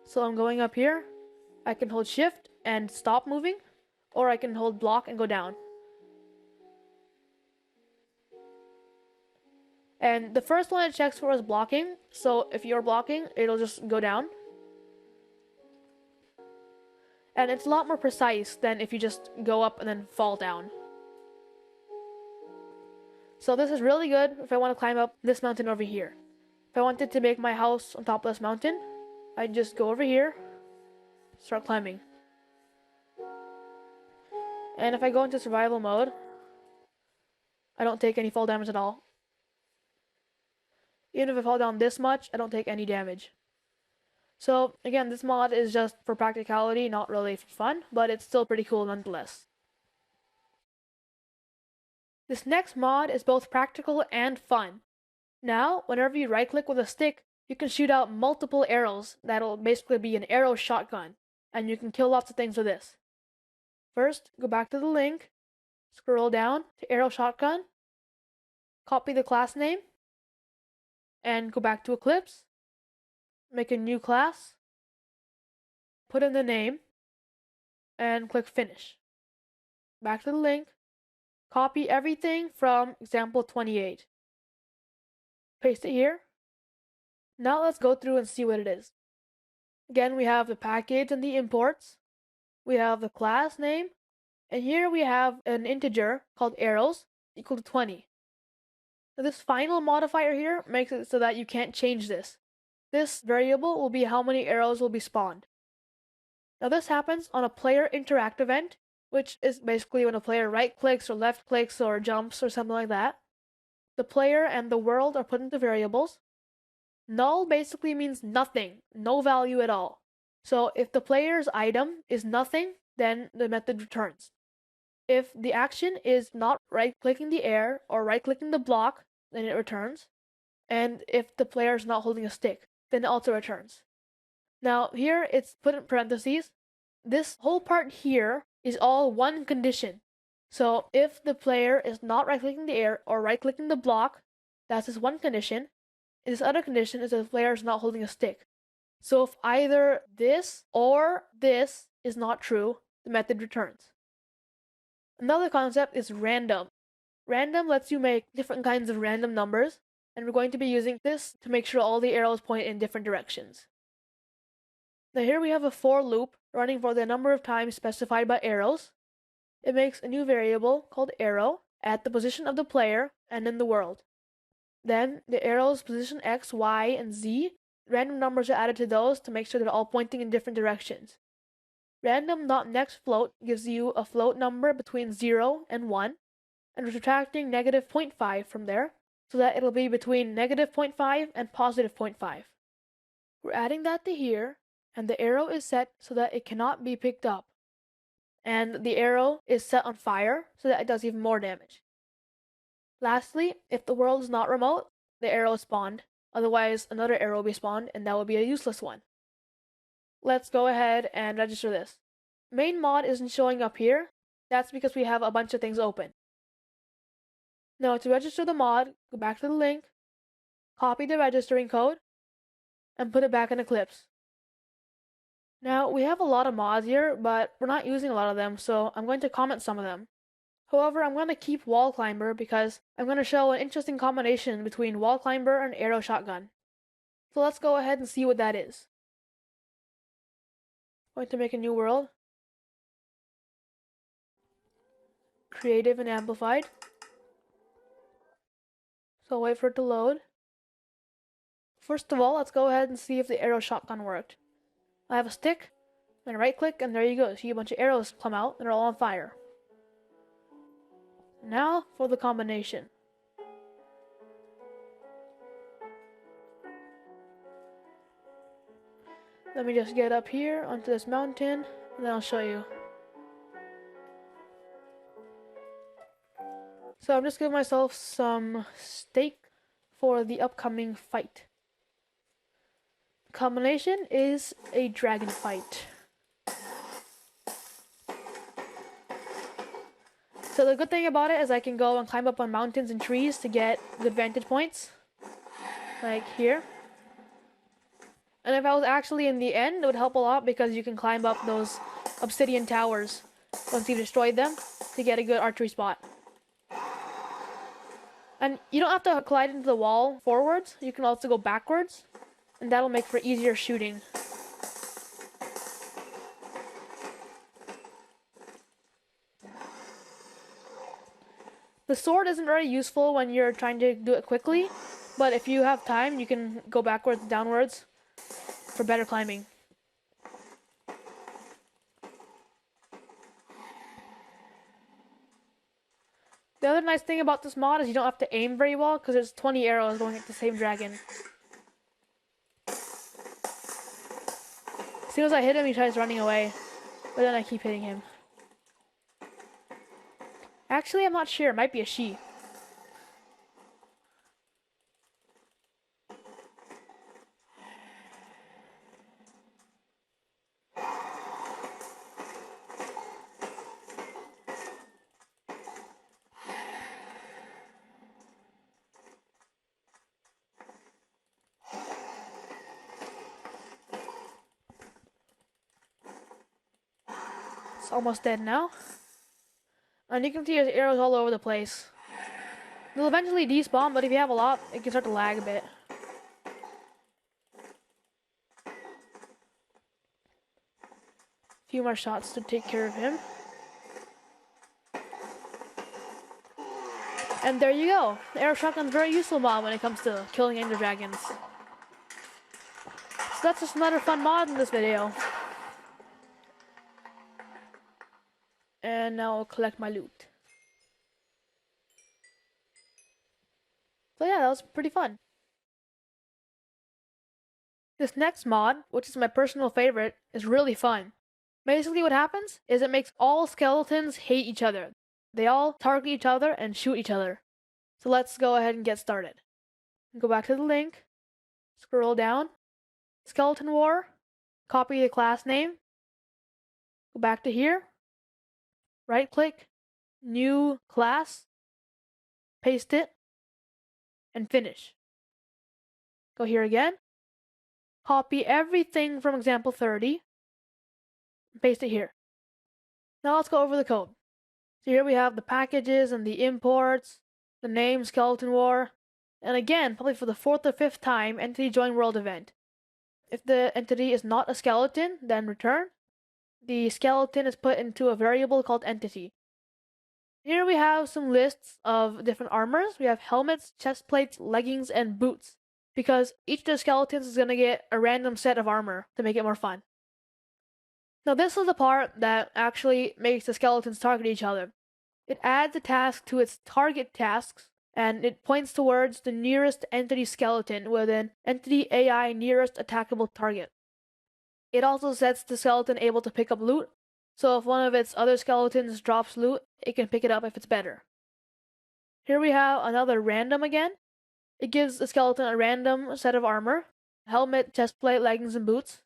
So I'm going up here. I can hold shift and stop moving, or I can hold block and go down. And the first one it checks for is blocking, so if you're blocking, it'll just go down. And it's a lot more precise than if you just go up and then fall down. So this is really good if I want to climb up this mountain over here. If I wanted to make my house on top of this mountain, I'd just go over here, start climbing. And if I go into survival mode, I don't take any fall damage at all. Even if I fall down this much, I don't take any damage. So again, this mod is just for practicality, not really for fun, but it's still pretty cool nonetheless. This next mod is both practical and fun. Now, whenever you right click with a stick, you can shoot out multiple arrows that'll basically be an arrow shotgun, and you can kill lots of things with this. First, go back to the link, scroll down to arrow shotgun, copy the class name, and go back to Eclipse, make a new class, put in the name, and click finish. Back to the link, copy everything from example 28. Paste it here. Now let's go through and see what it is. Again, we have the package and the imports. We have the class name. And here we have an integer called arrows equal to 20. Now this final modifier here makes it so that you can't change this. This variable will be how many arrows will be spawned. Now this happens on a player interact event, which is basically when a player right clicks or left clicks or jumps or something like that. The player and the world are put into variables. Null basically means nothing, no value at all. So if the player's item is nothing, then the method returns. If the action is not right-clicking the air or right-clicking the block, then it returns. And if the player is not holding a stick, then it also returns. Now here it's put in parentheses. This whole part here is all one condition. So if the player is not right-clicking the air or right-clicking the block, that's his one condition. This other condition is that the player is not holding a stick. So if either this or this is not true, the method returns. Another concept is random. Random lets you make different kinds of random numbers, and we're going to be using this to make sure all the arrows point in different directions. Now here we have a for loop running for the number of times specified by arrows. It makes a new variable called arrow at the position of the player and in the world. Then the arrows position X, Y, and Z. Random numbers are added to those to make sure they're all pointing in different directions. Random.nextFloat gives you a float number between 0 and 1, and we're subtracting negative 0.5 from there, so that it'll be between negative 0.5 and positive 0.5. We're adding that to here, and the arrow is set so that it cannot be picked up. And the arrow is set on fire so that it does even more damage. Lastly, if the world is not remote, the arrow is spawned. Otherwise, another arrow will be spawned, and that will be a useless one. Let's go ahead and register this. Main mod isn't showing up here. That's because we have a bunch of things open. Now to register the mod, go back to the link, copy the registering code, and put it back in Eclipse. Now we have a lot of mods here, but we're not using a lot of them, so I'm going to comment some of them. However, I'm going to keep Wall Climber because I'm going to show an interesting combination between Wall Climber and Arrow Shotgun. So let's go ahead and see what that is. I'm going to make a new world. Creative and amplified. So I'll wait for it to load. First of all, let's go ahead and see if the Arrow Shotgun worked. I have a stick, then right click, and there you go. See a bunch of arrows come out, and they're all on fire. Now for the combination. Let me just get up here onto this mountain, and then I'll show you. So I'm just giving myself some stake for the upcoming fight. The combination is a dragon fight. So the good thing about it is I can go and climb up on mountains and trees to get good vantage points. Like here. And if I was actually in the end, it would help a lot because you can climb up those obsidian towers once you've destroyed them to get a good archery spot. And you don't have to collide into the wall forwards, you can also go backwards, and that'll make for easier shooting. The sword isn't very useful when you're trying to do it quickly, but if you have time, you can go backwards and downwards for better climbing. The other nice thing about this mod is you don't have to aim very well because there's 20 arrows going at the same dragon. As soon as I hit him, he tries running away, but then I keep hitting him. Actually, I'm not sure. It might be a she. It's almost dead now. And you can see there's arrows all over the place. They'll eventually despawn, but if you have a lot, it can start to lag a bit. A few more shots to take care of him. And there you go. The Arrow Shotgun's very useful mod when it comes to killing Ender Dragons. So that's just another fun mod in this video. And now I'll collect my loot. So yeah, that was pretty fun. This next mod, which is my personal favorite, is really fun. Basically what happens is it makes all skeletons hate each other. They all target each other and shoot each other. So let's go ahead and get started. Go back to the link, scroll down, Skeleton War, copy the class name, go back to here, right click, new class, paste it, and finish. Go here again, copy everything from example 30, paste it here. Now let's go over the code. So here we have the packages and the imports, the name Skeleton War, and again, probably for the 4th or 5th time, entity join world event. If the entity is not a skeleton, then return. The skeleton is put into a variable called entity. Here we have some lists of different armors. We have helmets, chest plates, leggings, and boots, because each of the skeletons is going to get a random set of armor to make it more fun. Now this is the part that actually makes the skeletons target each other. It adds a task to its target tasks, and it points towards the nearest entity skeleton with an entity AI nearest attackable target. It also sets the skeleton able to pick up loot, so if one of its other skeletons drops loot, it can pick it up if it's better. Here we have another random again. It gives the skeleton a random set of armor, helmet, chestplate, leggings, and boots.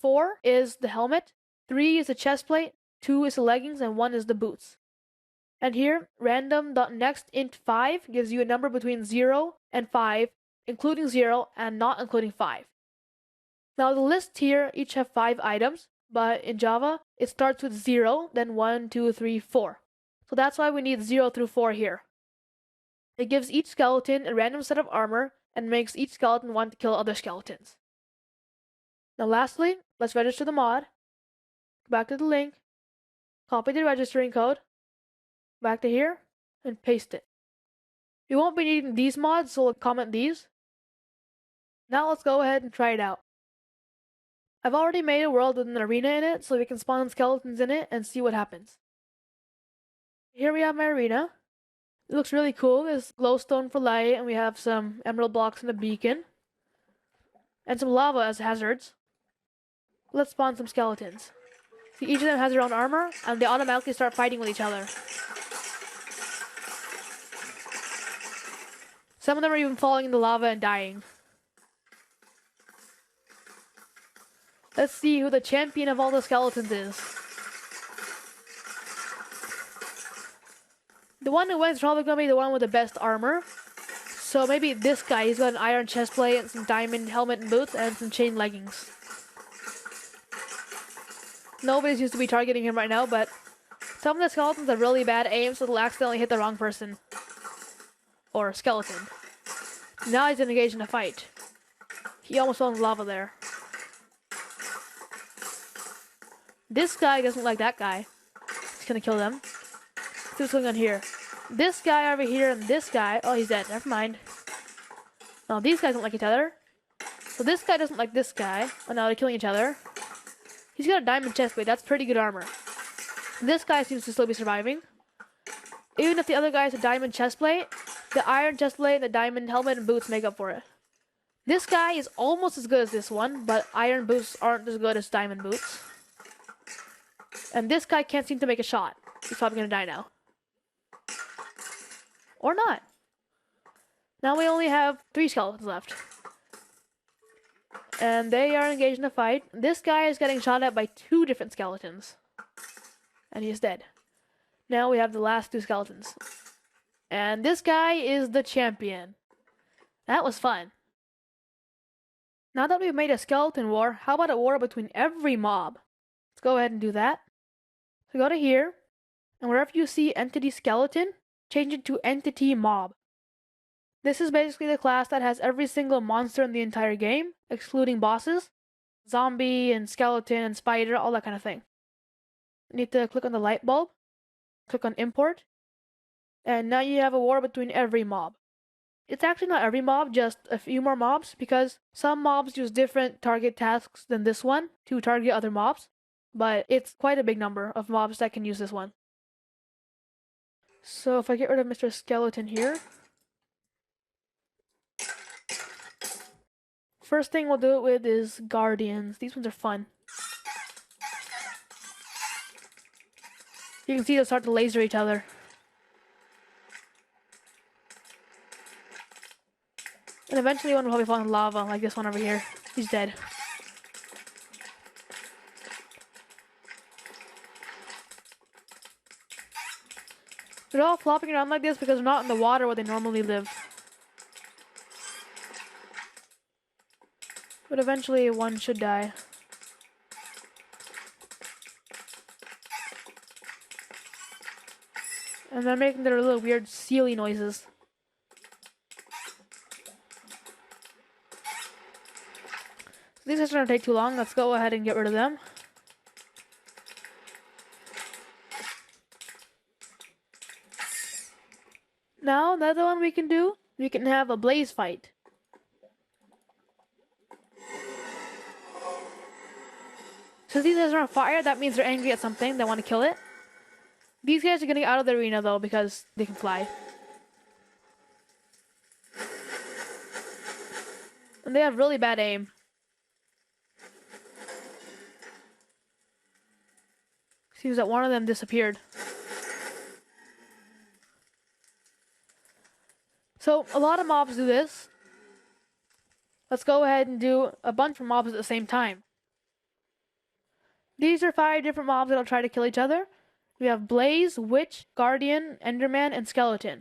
4 is the helmet, 3 is the chestplate, 2 is the leggings, and 1 is the boots. And here, random.nextInt5 gives you a number between 0 and 5, including 0 and not including 5. Now the lists here each have 5 items, but in Java, it starts with 0, then 1, 2, 3, 4. So that's why we need 0 through 4 here. It gives each skeleton a random set of armor and makes each skeleton want to kill other skeletons. Now lastly, let's register the mod. Go back to the link, copy the registering code, back to here, and paste it. We won't be needing these mods, so we'll comment these. Now let's go ahead and try it out. I've already made a world with an arena in it, so we can spawn skeletons in it and see what happens. Here we have my arena. It looks really cool. There's glowstone for light, and we have some emerald blocks and a beacon. And some lava as hazards. Let's spawn some skeletons. See, each of them has their own armor, and they automatically start fighting with each other. Some of them are even falling in the lava and dying. Let's see who the champion of all the skeletons is. The one who wins is probably going to be the one with the best armor. So maybe this guy, he's got an iron chestplate and some diamond helmet and boots and some chain leggings. Nobody seems to be targeting him right now, but some of the skeletons have really bad aim, so they'll accidentally hit the wrong person. Or skeleton. Now he's engaged in a fight. He almost fell in lava there. This guy doesn't like that guy. He's gonna kill them. See what's going on here. This guy over here and this guy. Oh, he's dead. Never mind. No, these guys don't like each other. So this guy doesn't like this guy. Oh, now they're killing each other. He's got a diamond chestplate. That's pretty good armor. This guy seems to still be surviving. Even if the other guy has a diamond chestplate, the iron chestplate and the diamond helmet and boots make up for it. This guy is almost as good as this one, but iron boots aren't as good as diamond boots. And this guy can't seem to make a shot. He's probably gonna die now. Or not. Now we only have 3 skeletons left. And they are engaged in a fight. This guy is getting shot at by 2 different skeletons. And he is dead. Now we have the last 2 skeletons. And this guy is the champion. That was fun. Now that we've made a skeleton war, how about a war between every mob? Let's go ahead and do that. So go to here, and wherever you see entity skeleton, change it to entity mob. This is basically the class that has every single monster in the entire game, excluding bosses. Zombie and skeleton and spider, all that kind of thing. You need to click on the light bulb, click on import, and now you have a war between every mob. It's actually not every mob, just a few more mobs, because some mobs use different target tasks than this one to target other mobs, but it's quite a big number of mobs that can use this one. So if I get rid of Mr. Skeleton here, First thing we'll do it with is Guardians. These ones are fun. You can see they'll start to laser each other. And eventually one will probably fall in lava, like this one over here. He's dead. They're all flopping around like this because they're not in the water where they normally live. But eventually one should die. And they're making their little weird sealy noises. These guys are gonna take too long. Let's go ahead and get rid of them. Now, another one we can do, we can have a blaze fight. Since these guys are on fire, that means they're angry at something. They want to kill it. These guys are getting out of the arena though because they can fly. And they have really bad aim. Seems that one of them disappeared. So, a lot of mobs do this. Let's go ahead and do a bunch of mobs at the same time. These are 5 different mobs that'll try to kill each other. We have Blaze, Witch, Guardian, Enderman, and Skeleton.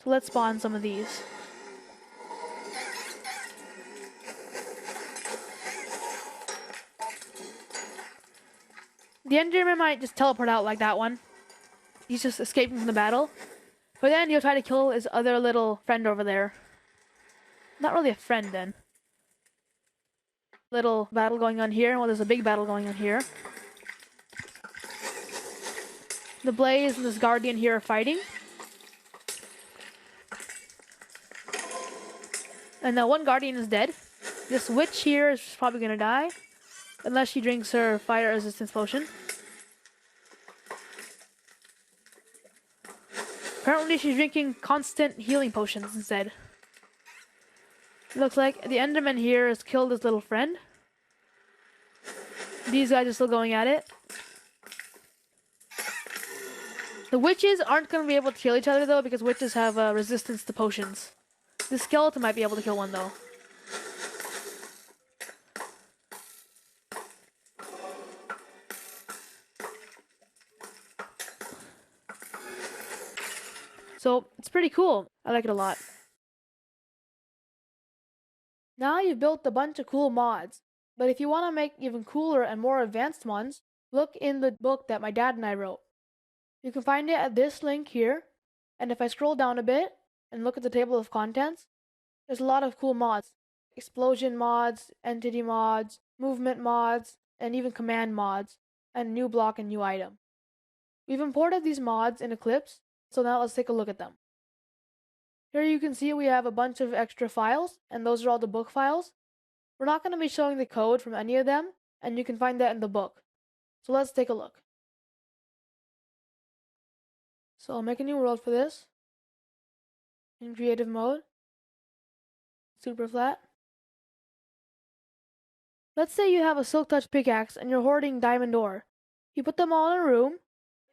So let's spawn some of these. The Enderman might just teleport out like that one. He's just escaping from the battle. But then he'll try to kill his other little friend over there. Not really a friend then. Little battle going on here. Well, there's a big battle going on here. The Blaze and this Guardian here are fighting. And now one Guardian is dead. This Witch here is probably gonna die. Unless she drinks her fire resistance potion. Apparently she's drinking constant healing potions instead. It looks like the Enderman here has killed his little friend. These guys are still going at it. The witches aren't going to be able to kill each other though because witches have resistance to potions. The skeleton might be able to kill one though. So it's pretty cool. I like it a lot. Now you've built a bunch of cool mods, but if you want to make even cooler and more advanced ones, look in the book that my dad and I wrote. You can find it at this link here, and if I scroll down a bit and look at the table of contents, there's a lot of cool mods. Explosion mods, entity mods, movement mods, and even command mods, and new block and new item. We've imported these mods in Eclipse, so now let's take a look at them. Here you can see we have a bunch of extra files, and those are all the book files. We're not going to be showing the code from any of them, and you can find that in the book. So let's take a look. So I'll make a new world for this. In creative mode. Super flat. Let's say you have a silk touch pickaxe and you're hoarding diamond ore. You put them all in a room.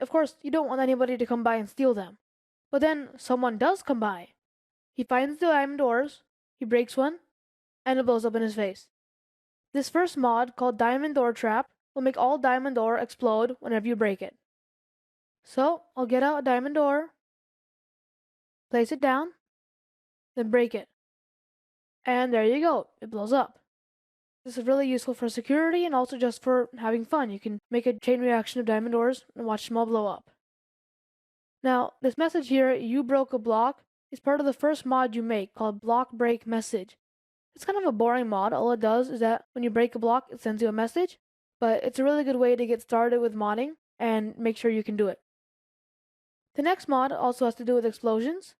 Of course, you don't want anybody to come by and steal them. But then someone does come by. He finds the diamond ores, he breaks one, and it blows up in his face. This first mod, called Diamond Ore Trap, will make all diamond ore explode whenever you break it. So, I'll get out a diamond ore, place it down, then break it. And there you go, it blows up. This is really useful for security and also just for having fun. You can make a chain reaction of diamond ores and watch them all blow up. Now, this message here, you broke a block, is part of the first mod you make called Block Break Message. It's kind of a boring mod. All it does is that when you break a block, it sends you a message, but it's a really good way to get started with modding and make sure you can do it. The next mod also has to do with explosions.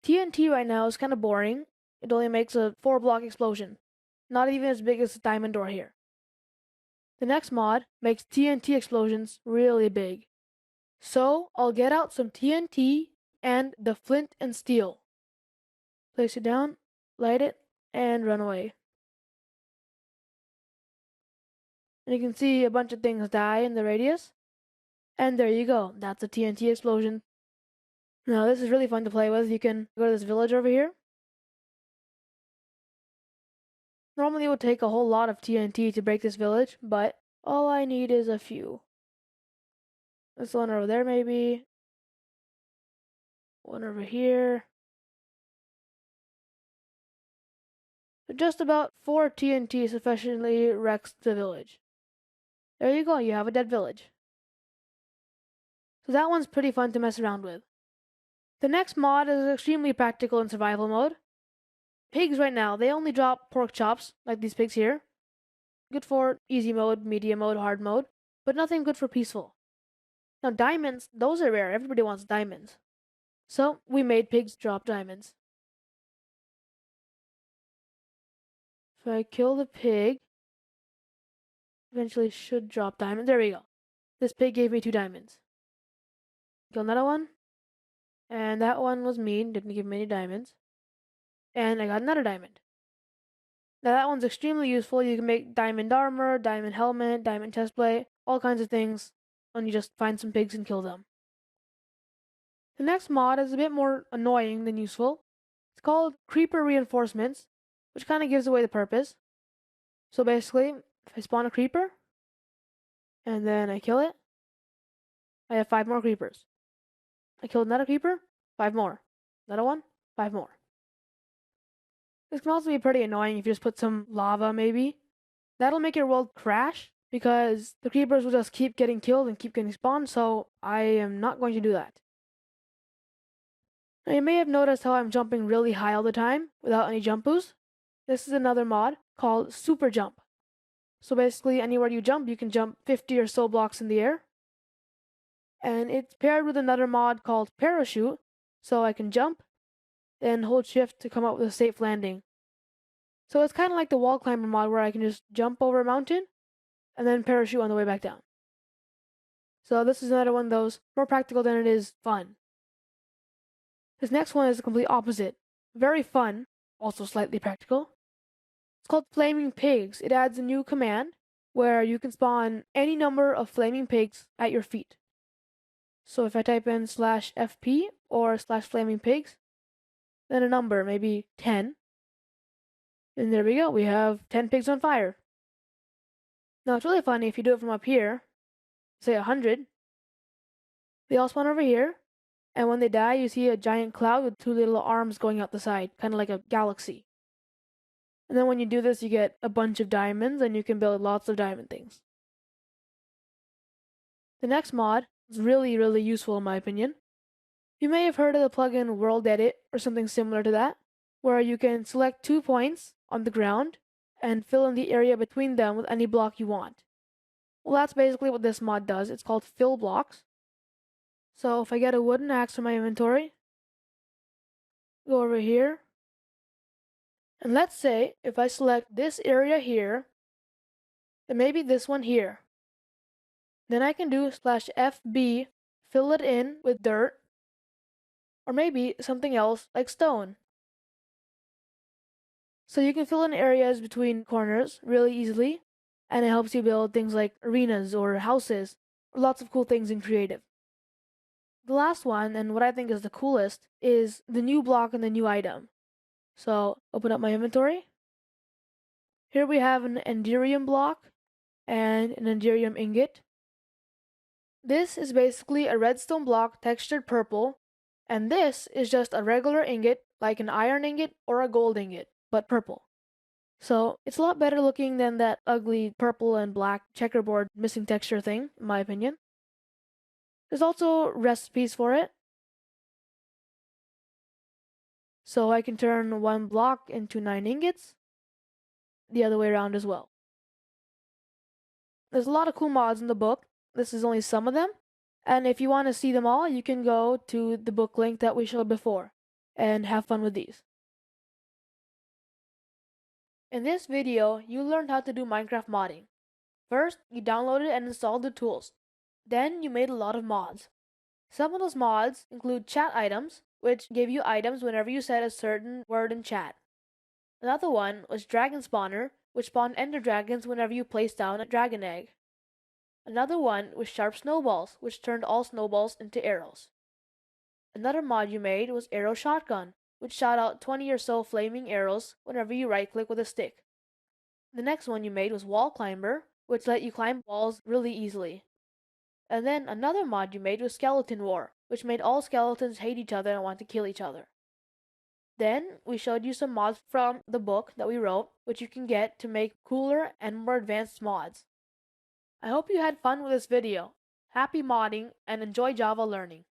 TNT right now is kind of boring. It only makes a 4-block explosion, not even as big as the diamond door here. The next mod makes TNT explosions really big. So I'll get out some TNT and the flint and steel. Place it down, light it, and run away. And you can see a bunch of things die in the radius. And there you go. That's a TNT explosion. Now this is really fun to play with. You can go to this village over here. Normally it would take a whole lot of TNT to break this village, but all I need is a few. This one over there maybe. One over here. So just about 4 TNT sufficiently wrecks the village. There you go, you have a dead village. So that one's pretty fun to mess around with. The next mod is extremely practical in survival mode. Pigs right now, they only drop pork chops, like these pigs here. Good for easy mode, medium mode, hard mode, but nothing good for peaceful. Now diamonds, those are rare, everybody wants diamonds. So we made pigs drop diamonds. If I kill the pig, eventually should drop diamonds. There we go. This pig gave me 2 diamonds. Kill another one. And that one was mean, didn't give me any diamonds. And I got another diamond. Now that one's extremely useful. You can make diamond armor, diamond helmet, diamond chestplate, all kinds of things when you just find some pigs and kill them. The next mod is a bit more annoying than useful. It's called creeper reinforcements, which kind of gives away the purpose. So basically, if I spawn a creeper, and then I kill it, I have 5 more creepers. I killed another creeper, 5 more. Another one, 5 more. This can also be pretty annoying if you just put some lava, maybe. That'll make your world crash, because the creepers will just keep getting killed and keep getting spawned, so I am not going to do that. Now you may have noticed how I'm jumping really high all the time, without any jump boost. This is another mod called Super Jump. So basically, anywhere you can jump 50 or so blocks in the air. And it's paired with another mod called Parachute, so I can jump, and hold shift to come up with a safe landing. So it's kind of like the wall climber mod where I can just jump over a mountain, and then parachute on the way back down. So this is another one of those, more practical than it is fun. This next one is the complete opposite. Very fun, also slightly practical. It's called Flaming Pigs. It adds a new command where you can spawn any number of flaming pigs at your feet. So if I type in /fp or /flaming pigs, then a number, maybe 10. And there we go, we have 10 pigs on fire. Now it's really funny if you do it from up here, say 100. They all spawn over here, and when they die, you see a giant cloud with 2 little arms going out the side, kind of like a galaxy. And then when you do this, you get a bunch of diamonds, and you can build lots of diamond things. The next mod is really, really useful in my opinion. You may have heard of the plugin World Edit or something similar to that, where you can select 2 points on the ground and fill in the area between them with any block you want. Well, that's basically what this mod does. It's called fill blocks. So if I get a wooden axe from my inventory, go over here, and let's say if I select this area here, and maybe this one here, then I can do /FB, fill it in with dirt, or maybe something else like stone. So you can fill in areas between corners really easily, and it helps you build things like arenas or houses, or lots of cool things in creative. The last one, and what I think is the coolest, is the new block and the new item. So open up my inventory. Here we have an Enderium block and an Enderium ingot. This is basically a redstone block textured purple, and this is just a regular ingot, like an iron ingot or a gold ingot, but purple. So it's a lot better looking than that ugly purple and black checkerboard missing texture thing, in my opinion. There's also recipes for it. So I can turn 1 block into 9 ingots, the other way around as well. There's a lot of cool mods in the book. This is only some of them. And if you want to see them all, you can go to the book link that we showed before and have fun with these. In this video, you learned how to do Minecraft modding. First, you downloaded and installed the tools. Then you made a lot of mods. Some of those mods include chat items, which give you items whenever you said a certain word in chat. Another one was Dragon Spawner, which spawned ender dragons whenever you placed down a dragon egg. Another one was Sharp Snowballs, which turned all snowballs into arrows. Another mod you made was Arrow Shotgun, which shot out 20 or so flaming arrows whenever you right-click with a stick. The next one you made was Wall Climber, which let you climb walls really easily. And then another mod you made was Skeleton War, which made all skeletons hate each other and want to kill each other. Then we showed you some mods from the book that we wrote, which you can get to make cooler and more advanced mods. I hope you had fun with this video. Happy modding and enjoy Java learning.